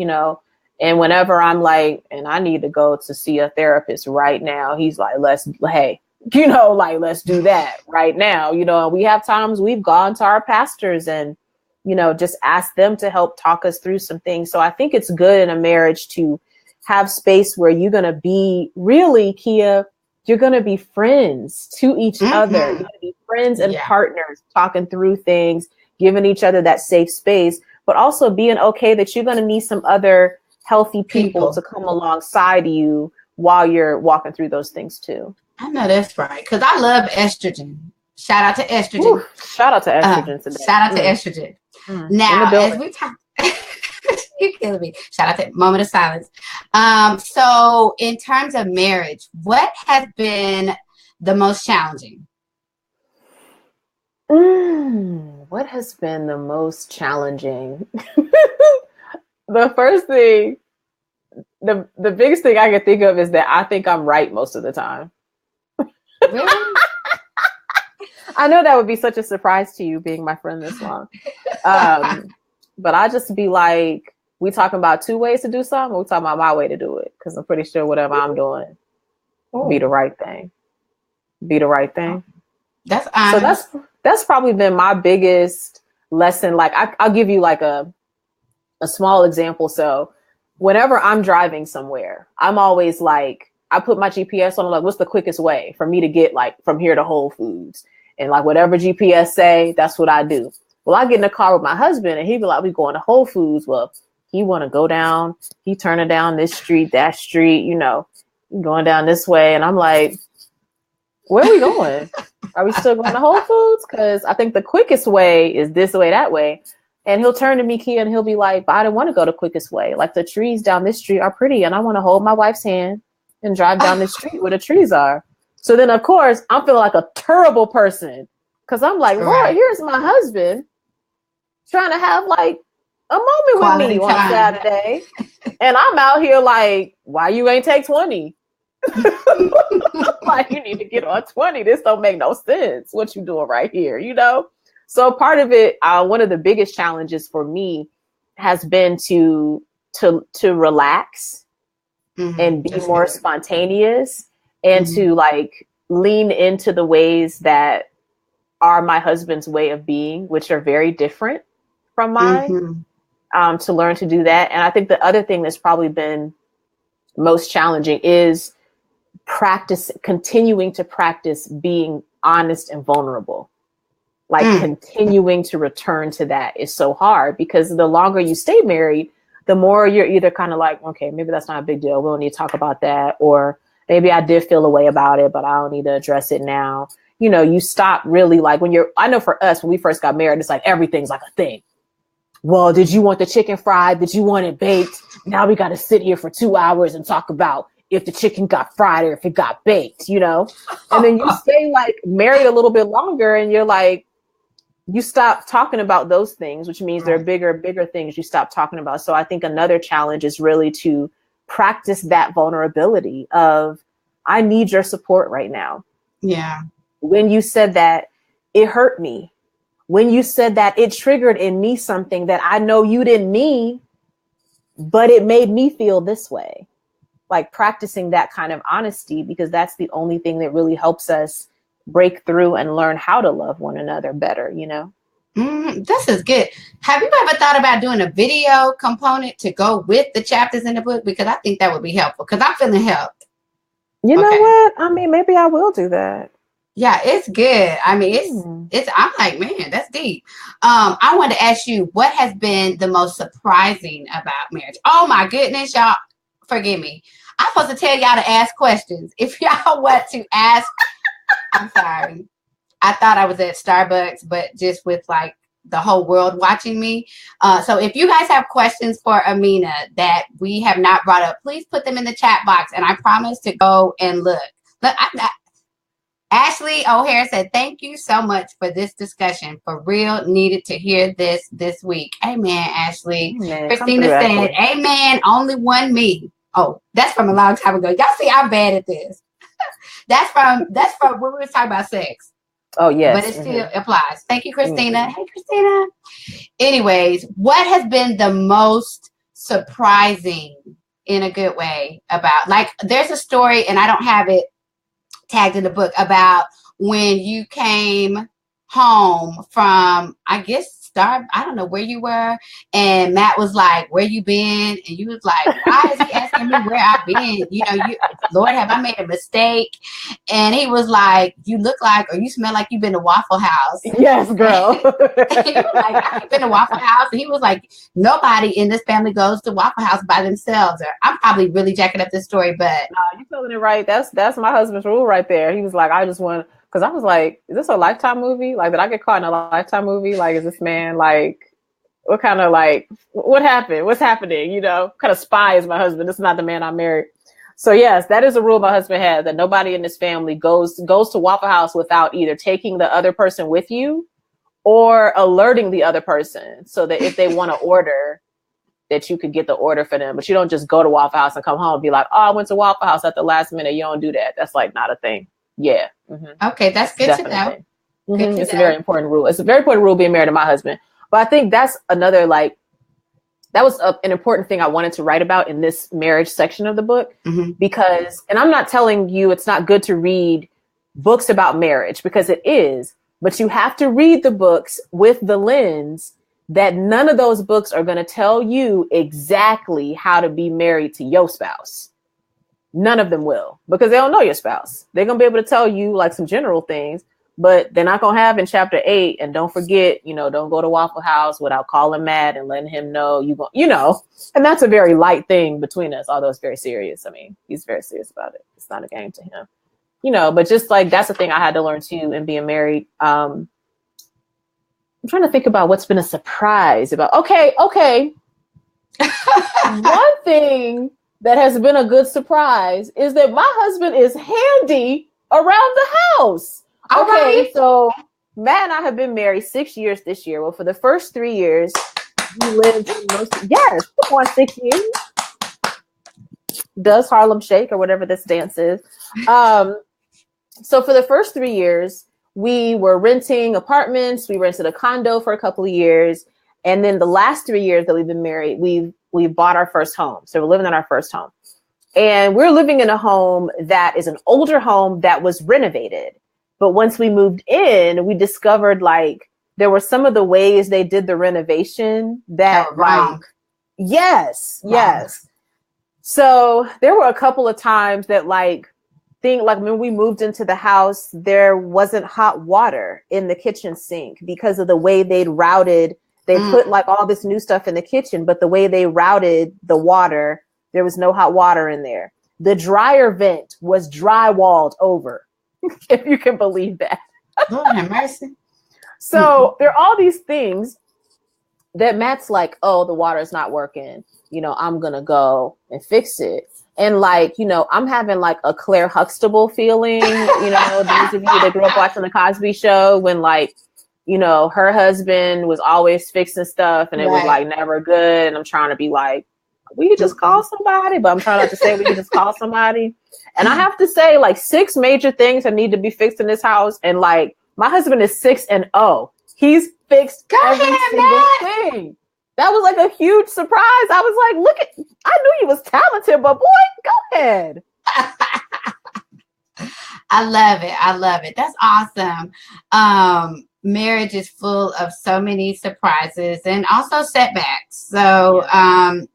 And whenever I'm and I need to go to see a therapist right now, he's like, let's do that right now. And we have times we've gone to our pastors and, just ask them to help talk us through some things. So I think it's good in a marriage to have space where you're going to be really, Kia, you're going to be friends to each other. You're going to be friends and partners talking through things, giving each other that safe space, but also being okay that you're going to need some other healthy people to come alongside you while you're walking through those things too. I know that's right. Because I love estrogen. Shout out to estrogen. Ooh, shout out to estrogen today. Shout out to estrogen. Now, as we talk, you're killing me. Shout out to moment of silence. So in terms of marriage, what has been the most challenging? What has been the most challenging? The first thing, the biggest thing I can think of is that I think I'm right most of the time. Really? I know that would be such a surprise to you being my friend this long. But I just be like, we talking about two ways to do something, or we talking about my way to do it? Because I'm pretty sure whatever I'm doing be the right thing. Be the right thing. That's honest. So that's probably been my biggest lesson. I'll give you a small example. So whenever I'm driving somewhere, I'm always I put my GPS on, what's the quickest way for me to get from here to Whole Foods? And whatever GPS say, that's what I do. Well, I get in the car with my husband and he'd be like, we going to Whole Foods. Well, he want to go down, he turning down this street, that street, going down this way. And I'm like, where are we going? Are we still going to Whole Foods? Because I think the quickest way is this way, that way. And he'll turn to me, Kia, and he'll be like, but I didn't want to go the quickest way. The trees down this street are pretty, and I want to hold my wife's hand and drive down the street where the trees are. So then, of course, I'm feeling like a terrible person because I'm like, Lord, here's my husband trying to have a moment Quality with me time on Saturday. And I'm out here why you ain't take 20? You need to get on 20. This don't make no sense. What you doing right here, So part of it, one of the biggest challenges for me has been to relax and be That's more good. spontaneous, and to like lean into the ways that are my husband's way of being, which are very different from mine, to learn to do that. And I think the other thing that's probably been most challenging is continuing to practice being honest and vulnerable. Like continuing to return to that is so hard, because the longer you stay married, the more you're either kind of like, okay, maybe that's not a big deal, we don't need to talk about that. Or maybe I did feel a way about it, but I don't need to address it now. You know, you stop really like I know for us, when we first got married, it's like everything's like a thing. Well, did you want the chicken fried? Did you want it baked? Now we got to sit here for 2 hours and talk about if the chicken got fried or if it got baked, you know? And then you stay like married a little bit longer, and you're like, you stop talking about those things, which means there are bigger things you stop talking about. So I think another challenge is really to practice that vulnerability of, I need your support right now. Yeah. When you said that, it hurt me. When you said that, it triggered in me something that I know you didn't mean, but it made me feel this way. Like practicing that kind of honesty, because that's the only thing that really helps us break through and learn how to love one another better, you know? This is good. Have you ever thought about doing a video component to go with the chapters in the book? Because I think that would be helpful, because I'm feeling helped. You know what? I mean, maybe I will do that. Yeah, it's good. I mean, it's I'm like, man, that's deep. I wanted to ask you, what has been the most surprising about marriage? Oh my goodness, y'all, forgive me. I'm supposed to tell y'all to ask questions. If y'all want to ask, I'm sorry. I thought I was at Starbucks, but just with like the whole world watching me. So if you guys have questions for Amena that we have not brought up, please put them in the chat box, and I promise to go and look. Ashley O'Hare said, thank you so much for this discussion. For real, needed to hear this week. Amen, Ashley. Amen. Christina said, amen, only one me. Oh, that's from a long time ago. Y'all see, I'm bad at this. That's from when we were talking about sex. Oh, yes. But it still applies. Thank you, Christina. Hey, Christina. Anyways, what has been the most surprising in a good way about, like, there's a story, and I don't have it tagged in the book, about when you came home from, I guess, I don't know where you were, and Matt was like, where you been? And you was like, why is he asking me where I've been? You know, Lord, have I made a mistake? And he was like, you look like, or you smell like you've been to Waffle House. Yes, girl. And he was like, I've been to Waffle House. And he was like, nobody in this family goes to Waffle House by themselves. Or I'm probably really jacking up this story, but you're telling it right. That's my husband's rule right there. He was like, I just want, because I was like, is this a Lifetime movie? Like, did I get caught in a Lifetime movie? Like, is this man like, what kind of like, what happened? What's happening? You know, what kind of spy is my husband? This is not the man I married. So yes, that is a rule my husband had, that nobody in this family goes to Waffle House without either taking the other person with you or alerting the other person, so that if they want to order, that you could get the order for them. But you don't just go to Waffle House and come home and be like, oh, I went to Waffle House at the last minute. You don't do that. That's like not a thing. Yeah. Okay, that's good to know. It's a very important rule. It's a very important rule being married to my husband. But I think that's another, like, that was an important thing I wanted to write about in this marriage section of the book, because, and I'm not telling you it's not good to read books about marriage, because it is, but you have to read the books with the lens that none of those books are going to tell you exactly how to be married to your spouse. None of them will, because they don't know your spouse. They're going to be able to tell you like some general things, but they're not going to have in chapter 8. And don't forget, you know, don't go to Waffle House without calling Matt and letting him know you know, and that's a very light thing between us, although it's very serious. I mean, he's very serious about it. It's not a game to him, you know, but just like, that's the thing I had to learn too in being married. I'm trying to think about what's been a surprise about. Okay. One thing that has been a good surprise is that my husband is handy around the house. Okay, so Matt and I have been married 6 years this year. Well, for the first 3 years, we lived in yes, come on, 6 years. Does Harlem Shake or whatever this dance is. So for the first 3 years, we were renting apartments. We rented a condo for a couple of years. And then the last 3 years that we've been married, we bought our first home. So we're living in our first home. And we're living in a home that is an older home that was renovated. But once we moved in, we discovered like there were some of the ways they did the renovation that wrong. Yes. So there were a couple of times that like when we moved into the house, there wasn't hot water in the kitchen sink because of the way they'd routed. They put like all this new stuff in the kitchen, but the way they routed the water, there was no hot water in there. The dryer vent was drywalled over, if you can believe that. Lord have mercy. So there are all these things that Matt's like, oh, the water's not working. You know, I'm going to go and fix it. And like, you know, I'm having like a Claire Huxtable feeling, you know, those of you that grew up watching the Cosby Show when like, you know, her husband was always fixing stuff and it was like never good. And I'm trying to be like, we could just call somebody, but I'm trying not to say we could just call somebody. And I have to say like 6 major things that need to be fixed in this house. And like my husband is 6-0. He's fixed every single thing. That was like a huge surprise. I was like, I knew you was talented, but boy, go ahead. I love it. That's awesome. Marriage is full of so many surprises and also setbacks. So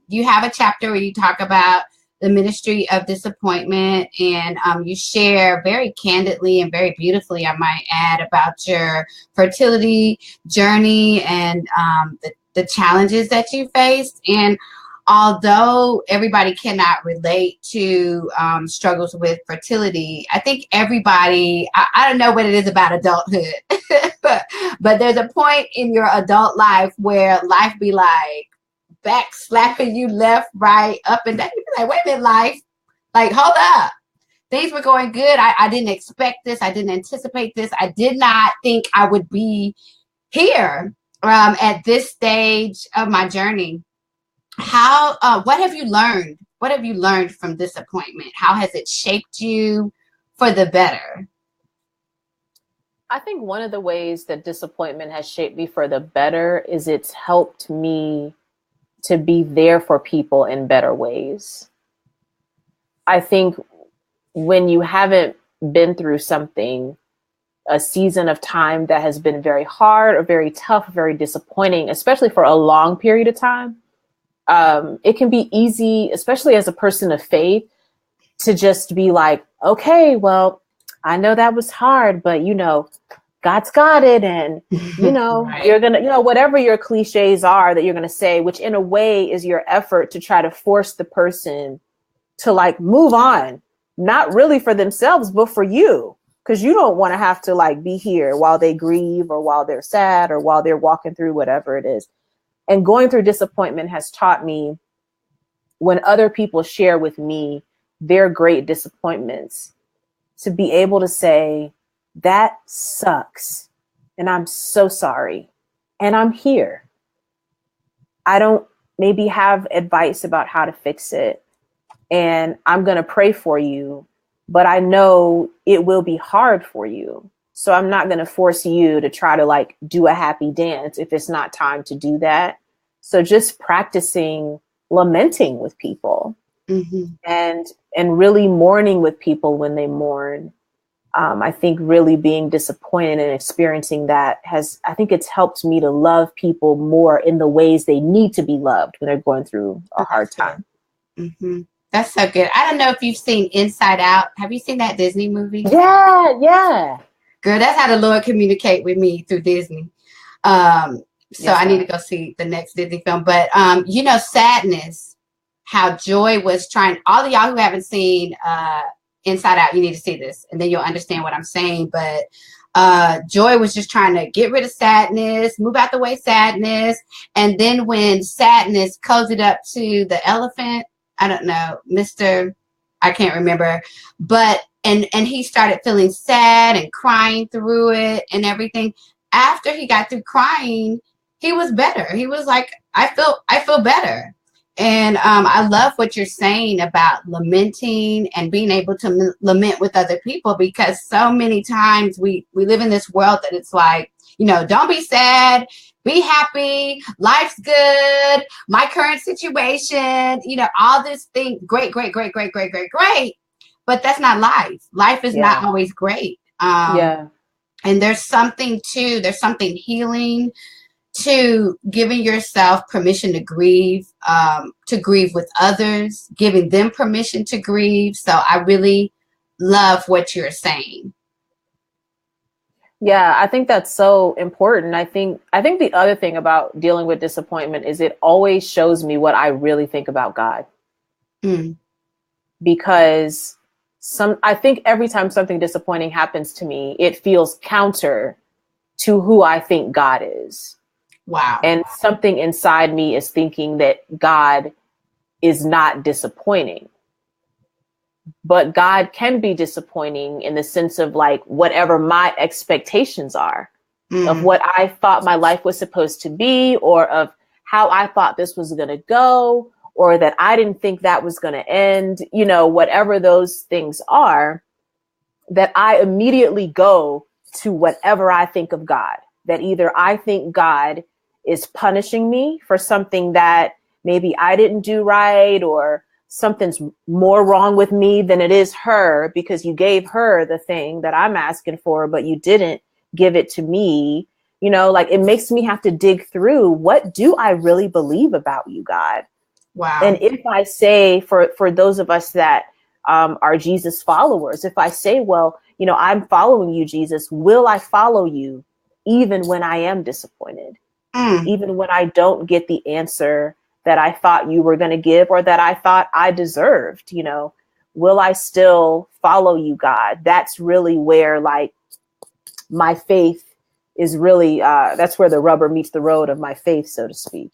you have a chapter where you talk about the ministry of disappointment, and you share very candidly and very beautifully, I might add, about your fertility journey and the challenges that you faced. And although everybody cannot relate to struggles with fertility, I think everybody, I don't know what it is about adulthood, but there's a point in your adult life where life be like back slapping you left, right, up and down. You be like, wait a minute, life, like, hold up. Things were going good. I didn't expect this. I didn't anticipate this. I did not think I would be here at this stage of my journey. What have you learned? What have you learned from disappointment? How has it shaped you for the better? I think one of the ways that disappointment has shaped me for the better is it's helped me to be there for people in better ways. I think when you haven't been through something, a season of time that has been very hard or very tough, very disappointing, especially for a long period of time, it can be easy, especially as a person of faith, to just be like, okay, well, I know that was hard, but you know, God's got it. And, you know, you're going to, you know, whatever your cliches are that you're going to say, which in a way is your effort to try to force the person to like move on, not really for themselves, but for you. Because you don't want to have to like be here while they grieve or while they're sad or while they're walking through whatever it is. And going through disappointment has taught me, when other people share with me their great disappointments, to be able to say, that sucks. And I'm so sorry. And I'm here. I don't maybe have advice about how to fix it. And I'm going to pray for you, but I know it will be hard for you. So I'm not going to force you to try to like do a happy dance if it's not time to do that. So just practicing lamenting with people and really mourning with people when they mourn. I think really being disappointed and experiencing that I think it's helped me to love people more in the ways they need to be loved when they're going through a hard time. That's so good. I don't know if you've seen Inside Out. Have you seen that Disney movie? Yeah. Girl, that's how the Lord communicate with me, through Disney. So I need to go see the next Disney film. But, you know, sadness, how Joy was trying, all of y'all who haven't seen Inside Out, you need to see this, and then you'll understand what I'm saying. But Joy was just trying to get rid of sadness, move out the way sadness. And then when sadness cozied up to the elephant, I don't know, I can't remember, but, and he started feeling sad and crying through it and everything. After he got through crying, he was better. He was like, I feel better. And I love what you're saying about lamenting and being able to lament with other people, because so many times we live in this world that it's like, don't be sad, be happy, life's good, my current situation, all this thing, great, great, great, great, great, great, great. But that's not life. Life is not always great. And there's something healing to giving yourself permission to grieve with others, giving them permission to grieve. So I really love what you're saying. Yeah, I think that's so important. I think the other thing about dealing with disappointment is it always shows me what I really think about God. Because I think every time something disappointing happens to me, it feels counter to who I think God is. Wow. And something inside me is thinking that God is not disappointing. But God can be disappointing in the sense of like whatever my expectations are of what I thought my life was supposed to be, or of how I thought this was going to go, or that I didn't think that was going to end, whatever those things are, that I immediately go to whatever I think of God, that either I think God is punishing me for something that maybe I didn't do right, or something's more wrong with me than it is her because you gave her the thing that I'm asking for, but you didn't give it to me. Like it makes me have to dig through, what do I really believe about you, God? Wow. And if I say, for those of us that are Jesus followers, if I say, well, I'm following you, Jesus, will I follow you even when I am disappointed, even when I don't get the answer that I thought you were going to give, or that I thought I deserved, will I still follow you, God? That's really where like my faith is really, that's where the rubber meets the road of my faith, so to speak,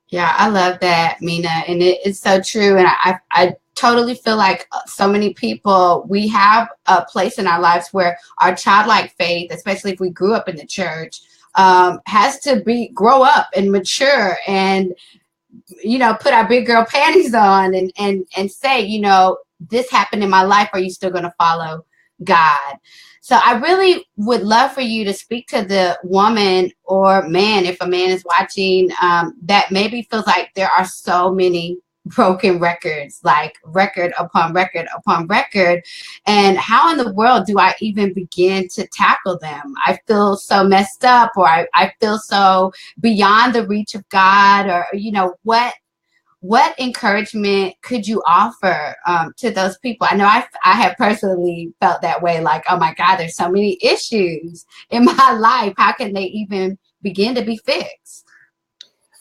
Yeah, I love that, Mena. And it's so true. And I totally feel like so many people, we have a place in our lives where our childlike faith, especially if we grew up in the church, has to grow up and mature and, put our big girl panties on and say, this happened in my life. Are you still going to follow God? So I really would love for you to speak to the woman or man, if a man is watching, that maybe feels like there are so many broken records, like record upon record upon record. And how in the world do I even begin to tackle them? I feel so messed up, or I feel so beyond the reach of God, or, what encouragement could you offer to those people? I know I have personally felt that way, like, oh my God, there's so many issues in my life. How can they even begin to be fixed?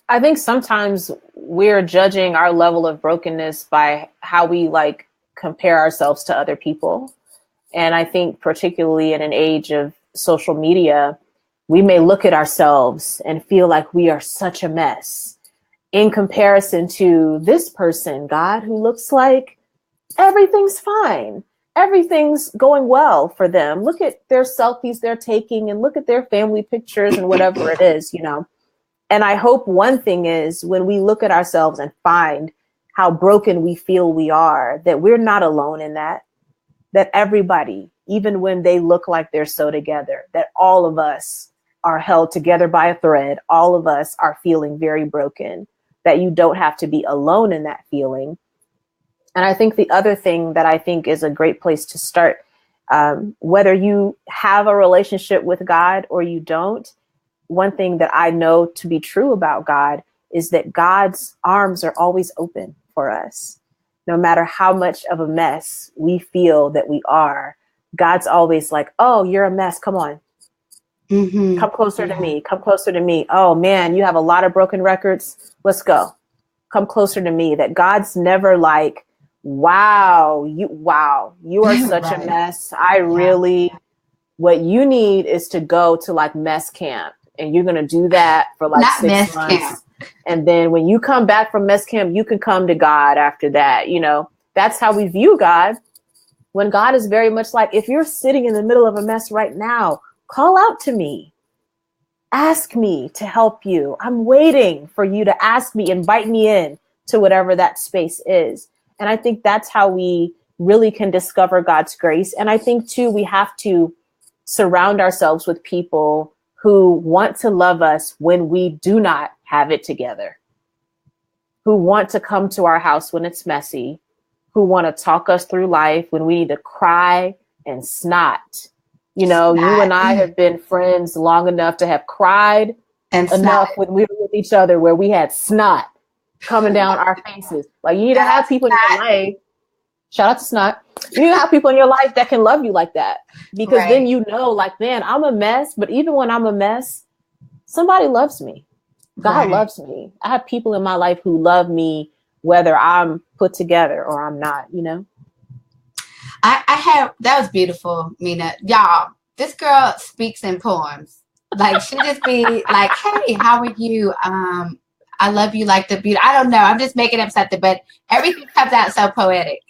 I think sometimes we're judging our level of brokenness by how we like compare ourselves to other people. And I think particularly in an age of social media, we may look at ourselves and feel like we are such a mess in comparison to this person, God, who looks like everything's fine. Everything's going well for them. Look at their selfies they're taking and look at their family pictures and whatever it is, And I hope one thing is when we look at ourselves and find how broken we feel we are, that we're not alone in that everybody, even when they look like they're so together, that all of us are held together by a thread. All of us are feeling very broken, that you don't have to be alone in that feeling. And I think the other thing that I think is a great place to start, whether you have a relationship with God or you don't, one thing that I know to be true about God is that God's arms are always open for us. No matter how much of a mess we feel that we are, God's always like, oh, you're a mess. Come on. Come closer to me. Come closer to me. Oh man, you have a lot of broken records. Let's go. Come closer to me. That God's never like, wow, you are such right. a mess. What you need is to go to like mess camp, and you're going to do that for like Not 6 months. Camp. And then when you come back from mess camp, you can come to God after that. That's how we view God. When God is very much like, if you're sitting in the middle of a mess right now, call out to me. Ask me to help you. I'm waiting for you to ask me, invite me in to whatever that space is. And I think that's how we really can discover God's grace. And I think too, we have to surround ourselves with people who want to love us when we do not have it together, who want to come to our house when it's messy, who want to talk us through life when we need to cry and snot. You know, you and I have been friends long enough to have cried and enough when we were with each other where we had snot coming down our faces. Like, you need to have people in your life. Shout out to snot. You need to have people in your life that can love you like that, because then you know, like, man, I'm a mess, but even when I'm a mess, somebody loves me. God loves me. I have people in my life who love me, whether I'm put together or I'm not, you know? That was beautiful, Mena. Y'all, this girl speaks in poems. Like, she just be like, hey, how are you? I love you like the beauty. I don't know. I'm just making up something, but everything comes out so poetic.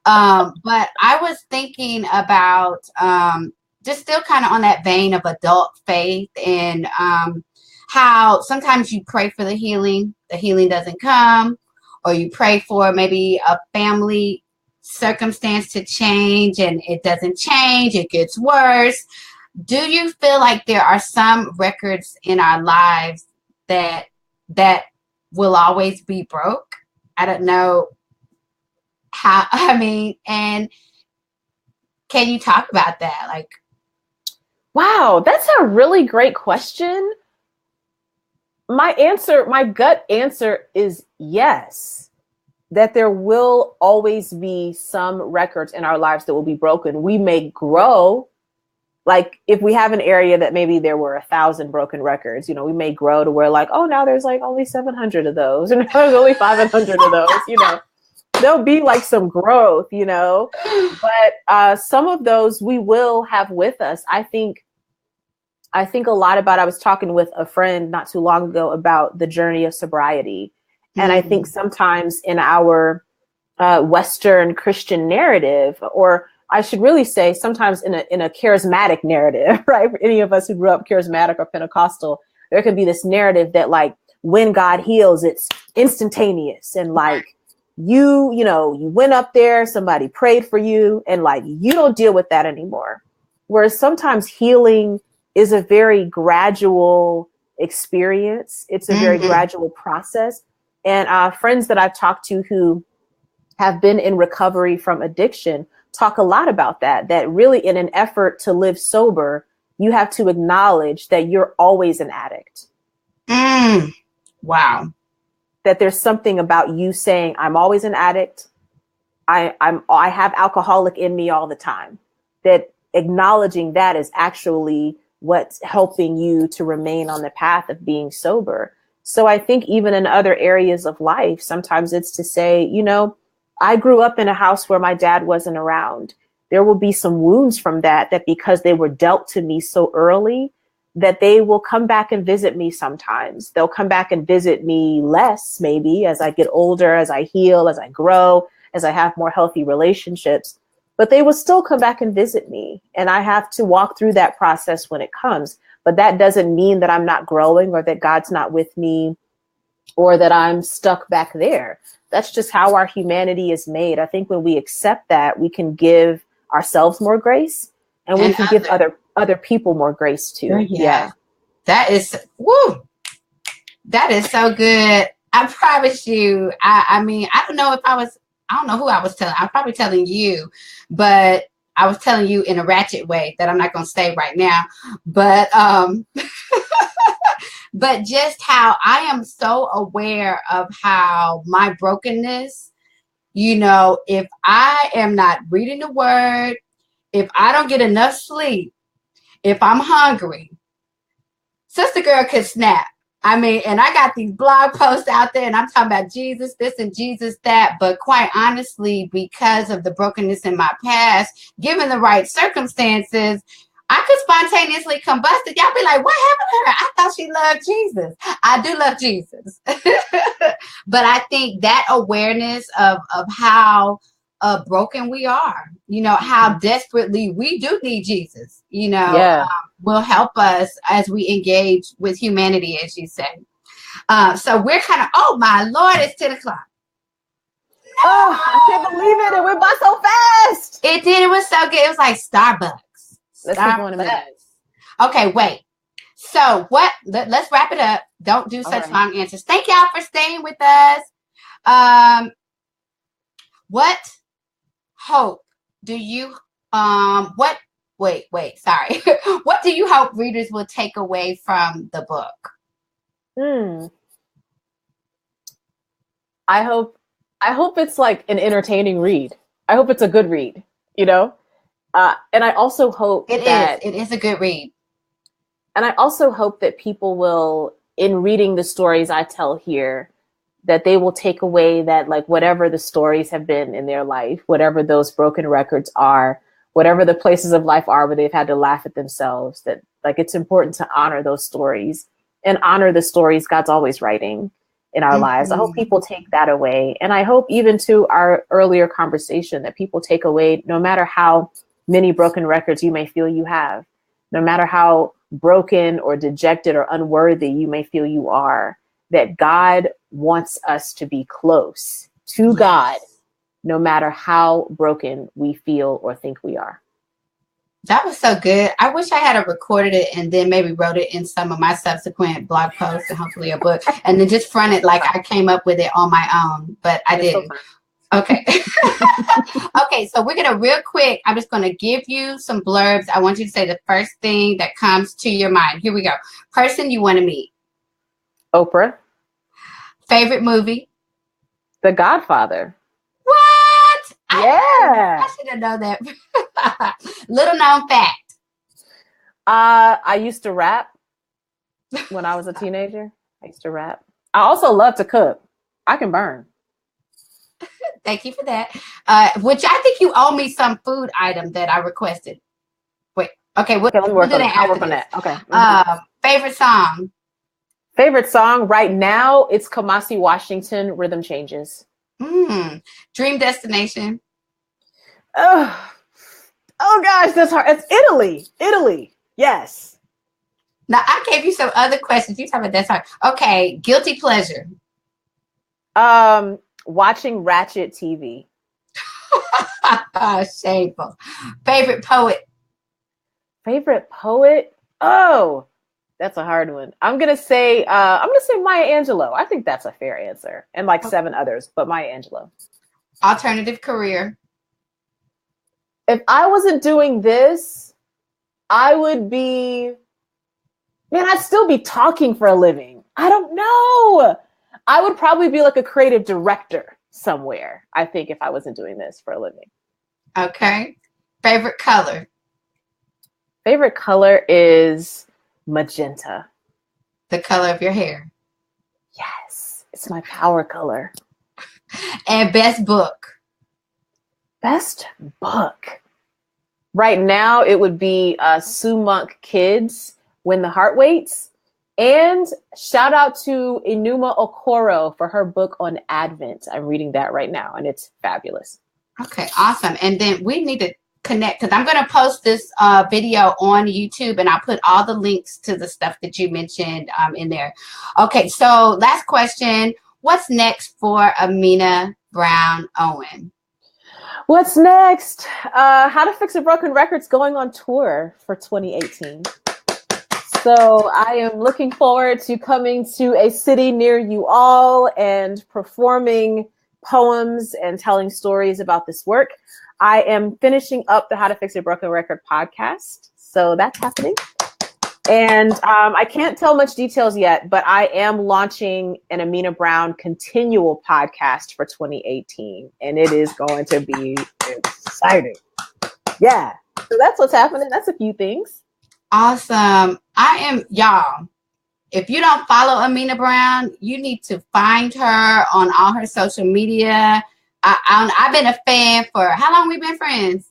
But I was thinking about just still kind of on that vein of adult faith, and how sometimes you pray for the healing doesn't come, or you pray for maybe a family circumstance to change and it doesn't change, it gets worse. Do you feel like there are some records in our lives that will always be broke? I don't know how, I mean, and can you talk about that? Like, wow, that's a really great question. My gut answer is yes, that there will always be some records in our lives that will be broken. We may grow. Like, if we have an area that maybe there were 1,000 broken records, you know, we may grow to where, like, oh, now there's like only 700 of those, and there's only 500 of those, you know. There'll be like some growth, you know, but some of those we will have with us. I think a lot about, I was talking with a friend not too long ago about the journey of sobriety. And I think sometimes in our Western Christian narrative, or I should really say sometimes in a charismatic narrative, right? For any of us who grew up charismatic or Pentecostal, there can be this narrative that, like, when God heals, it's instantaneous. And like, you went up there, somebody prayed for you, and like, you don't deal with that anymore. Whereas sometimes healing is a very gradual experience. It's a very gradual process. And friends that I've talked to who have been in recovery from addiction talk a lot about that really, in an effort to live sober, you have to acknowledge that you're always an addict. Wow. That there's something about you saying, I'm always an addict. I have alcoholic in me all the time. That acknowledging that is actually what's helping you to remain on the path of being sober. So I think even in other areas of life, sometimes it's to say, you know, I grew up in a house where my dad wasn't around. There will be some wounds from that because they were dealt to me so early, that they will come back and visit me sometimes. They'll come back and visit me less, maybe, as I get older, as I heal, as I grow, as I have more healthy relationships. But they will still come back and visit me. And I have to walk through that process when it comes. But that doesn't mean that I'm not growing, or that God's not with me, or that I'm stuck back there. That's just how our humanity is made. I think when we accept that, we can give ourselves more grace, and we can give other people more grace too. Yeah. That is, woo. That is so good. I promise you. I mean, I don't know who I was telling. I'm probably telling you, but I was telling you in a ratchet way that I'm not going to say right now. But, but just how I am so aware of how my brokenness, you know, if I am not reading the word, if I don't get enough sleep, if I'm hungry, Sister Girl could snap. I mean, and I got these blog posts out there, and I'm talking about Jesus this and Jesus that. But quite honestly, because of the brokenness in my past, given the right circumstances, I could spontaneously combust. Y'all be like, what happened to her? I thought she loved Jesus. I do love Jesus. But I think that awareness of how broken we are, you know, how desperately we do need Jesus, you know, will help us as we engage with humanity, as you say. So we're kind of, oh my Lord, it's 10 o'clock. No! Oh, I can't believe it. It went by so fast. It did. It was so good. It was like Starbucks. Let's keep going a minute. Okay, wait. So let's wrap it up. Don't do such long answers. Thank y'all for staying with us. What hope do you what sorry. What do you hope readers will take away from the book? I hope it's like an entertaining read. I hope it's a good read, you know? And I also hope it is a good read. And I also hope that people will, in reading the stories I tell here, that they will take away that, like, whatever the stories have been in their life, whatever those broken records are, whatever the places of life are where they've had to laugh at themselves, that, like, it's important to honor those stories and honor the stories God's always writing in our lives. I hope people take that away. And I hope, even to our earlier conversation, that people take away, no matter how many broken records you may feel you have, no matter how broken or dejected or unworthy you may feel you are, that God wants us to be close to God, no matter how broken we feel or think we are. That was so good. I wish I had recorded it and then maybe wrote it in some of my subsequent blog posts and hopefully a book, and then just fronted like I came up with it on my own, but I didn't. Okay. Okay, so we're going to real quick, I'm just going to give you some blurbs. I want you to say the first thing that comes to your mind. Here we go. Person you want to meet. Oprah. Favorite movie. The Godfather. What? Yeah. I should have known that. Little known fact. I used to rap when I was a teenager. I used to rap. I also love to cook. I can burn. Thank you for that. Which I think you owe me some food item that I requested. Wait. Okay. We'll do that after this. Okay. Favorite song. Favorite song right now, it's Kamasi Washington, Rhythm Changes. Dream destination. Oh gosh, that's hard. It's Italy. Italy. Yes. Now I gave you some other questions. You tell me that's hard. Okay. Guilty pleasure. Watching Ratchet TV. Shameful. Favorite poet. Favorite poet? Oh, that's a hard one. I'm gonna say Maya Angelou. I think that's a fair answer. And like 7 others, but Maya Angelou. Alternative career. If I wasn't doing this, I'd still be talking for a living. I don't know. I would probably be like a creative director somewhere, I think, if I wasn't doing this for a living. Okay. Favorite color. Favorite color is magenta. The color of your hair. Yes. It's my power color. And best book. Best book. Right now, it would be Sue Monk Kids, When the Heart Waits. And shout out to Enuma Okoro for her book on Advent. I'm reading that right now, and it's fabulous. Okay, awesome. And then we need to connect, because I'm going to post this video on YouTube, and I'll put all the links to the stuff that you mentioned in there. Okay, so last question. What's next for Amena Brown Owen? What's next? How to Fix a Broken Record's going on tour for 2018. So I am looking forward to coming to a city near you all and performing poems and telling stories about this work. I am finishing up the How to Fix a Broken Record podcast. So that's happening. And I can't tell much details yet, but I am launching an Amena Brown continual podcast for 2018. And it is going to be exciting. Yeah. So that's what's happening. That's a few things. Awesome. Y'all, if you don't follow Amena Brown, you need to find her on all her social media. I've been a fan for, how long we been friends?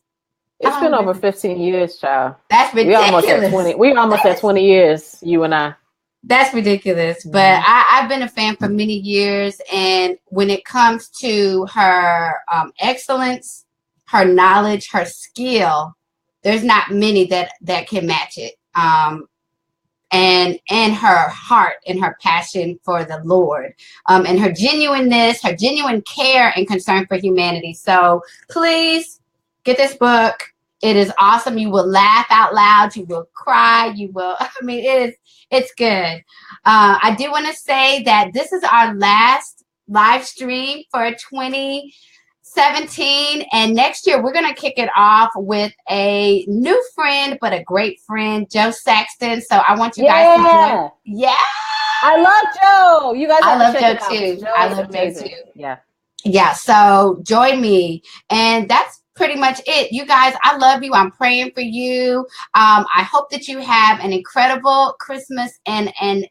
It's been over 15 years, child. That's ridiculous. We almost at 20 years, you and I. That's ridiculous. But I've been a fan for many years. And when it comes to her excellence, her knowledge, her skill, there's not many that can match it. And her heart and her passion for the Lord, and her genuineness, her genuine care and concern for humanity. So please get this book. It is awesome. You will laugh out loud. You will cry. You will, I mean, it's good. I do want to say that this is our last live stream for 2017. And next year, we're going to kick it off with a new friend, but a great friend, Joe Saxton. So I want you guys to join. Yeah. I love Joe. You guys have to check Joe it too. out. I love Joe too. Yeah. Yeah. So join me. And that's pretty much it. You guys, I love you. I'm praying for you. I hope that you have an incredible Christmas and an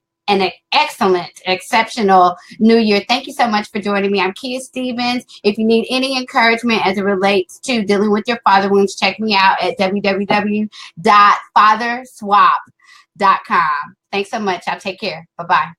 excellent, exceptional New Year. Thank you so much for joining me. I'm Kia Stevens. If you need any encouragement as it relates to dealing with your father wounds, check me out at www.fatherswap.com. Thanks so much. I'll take care. Bye-bye.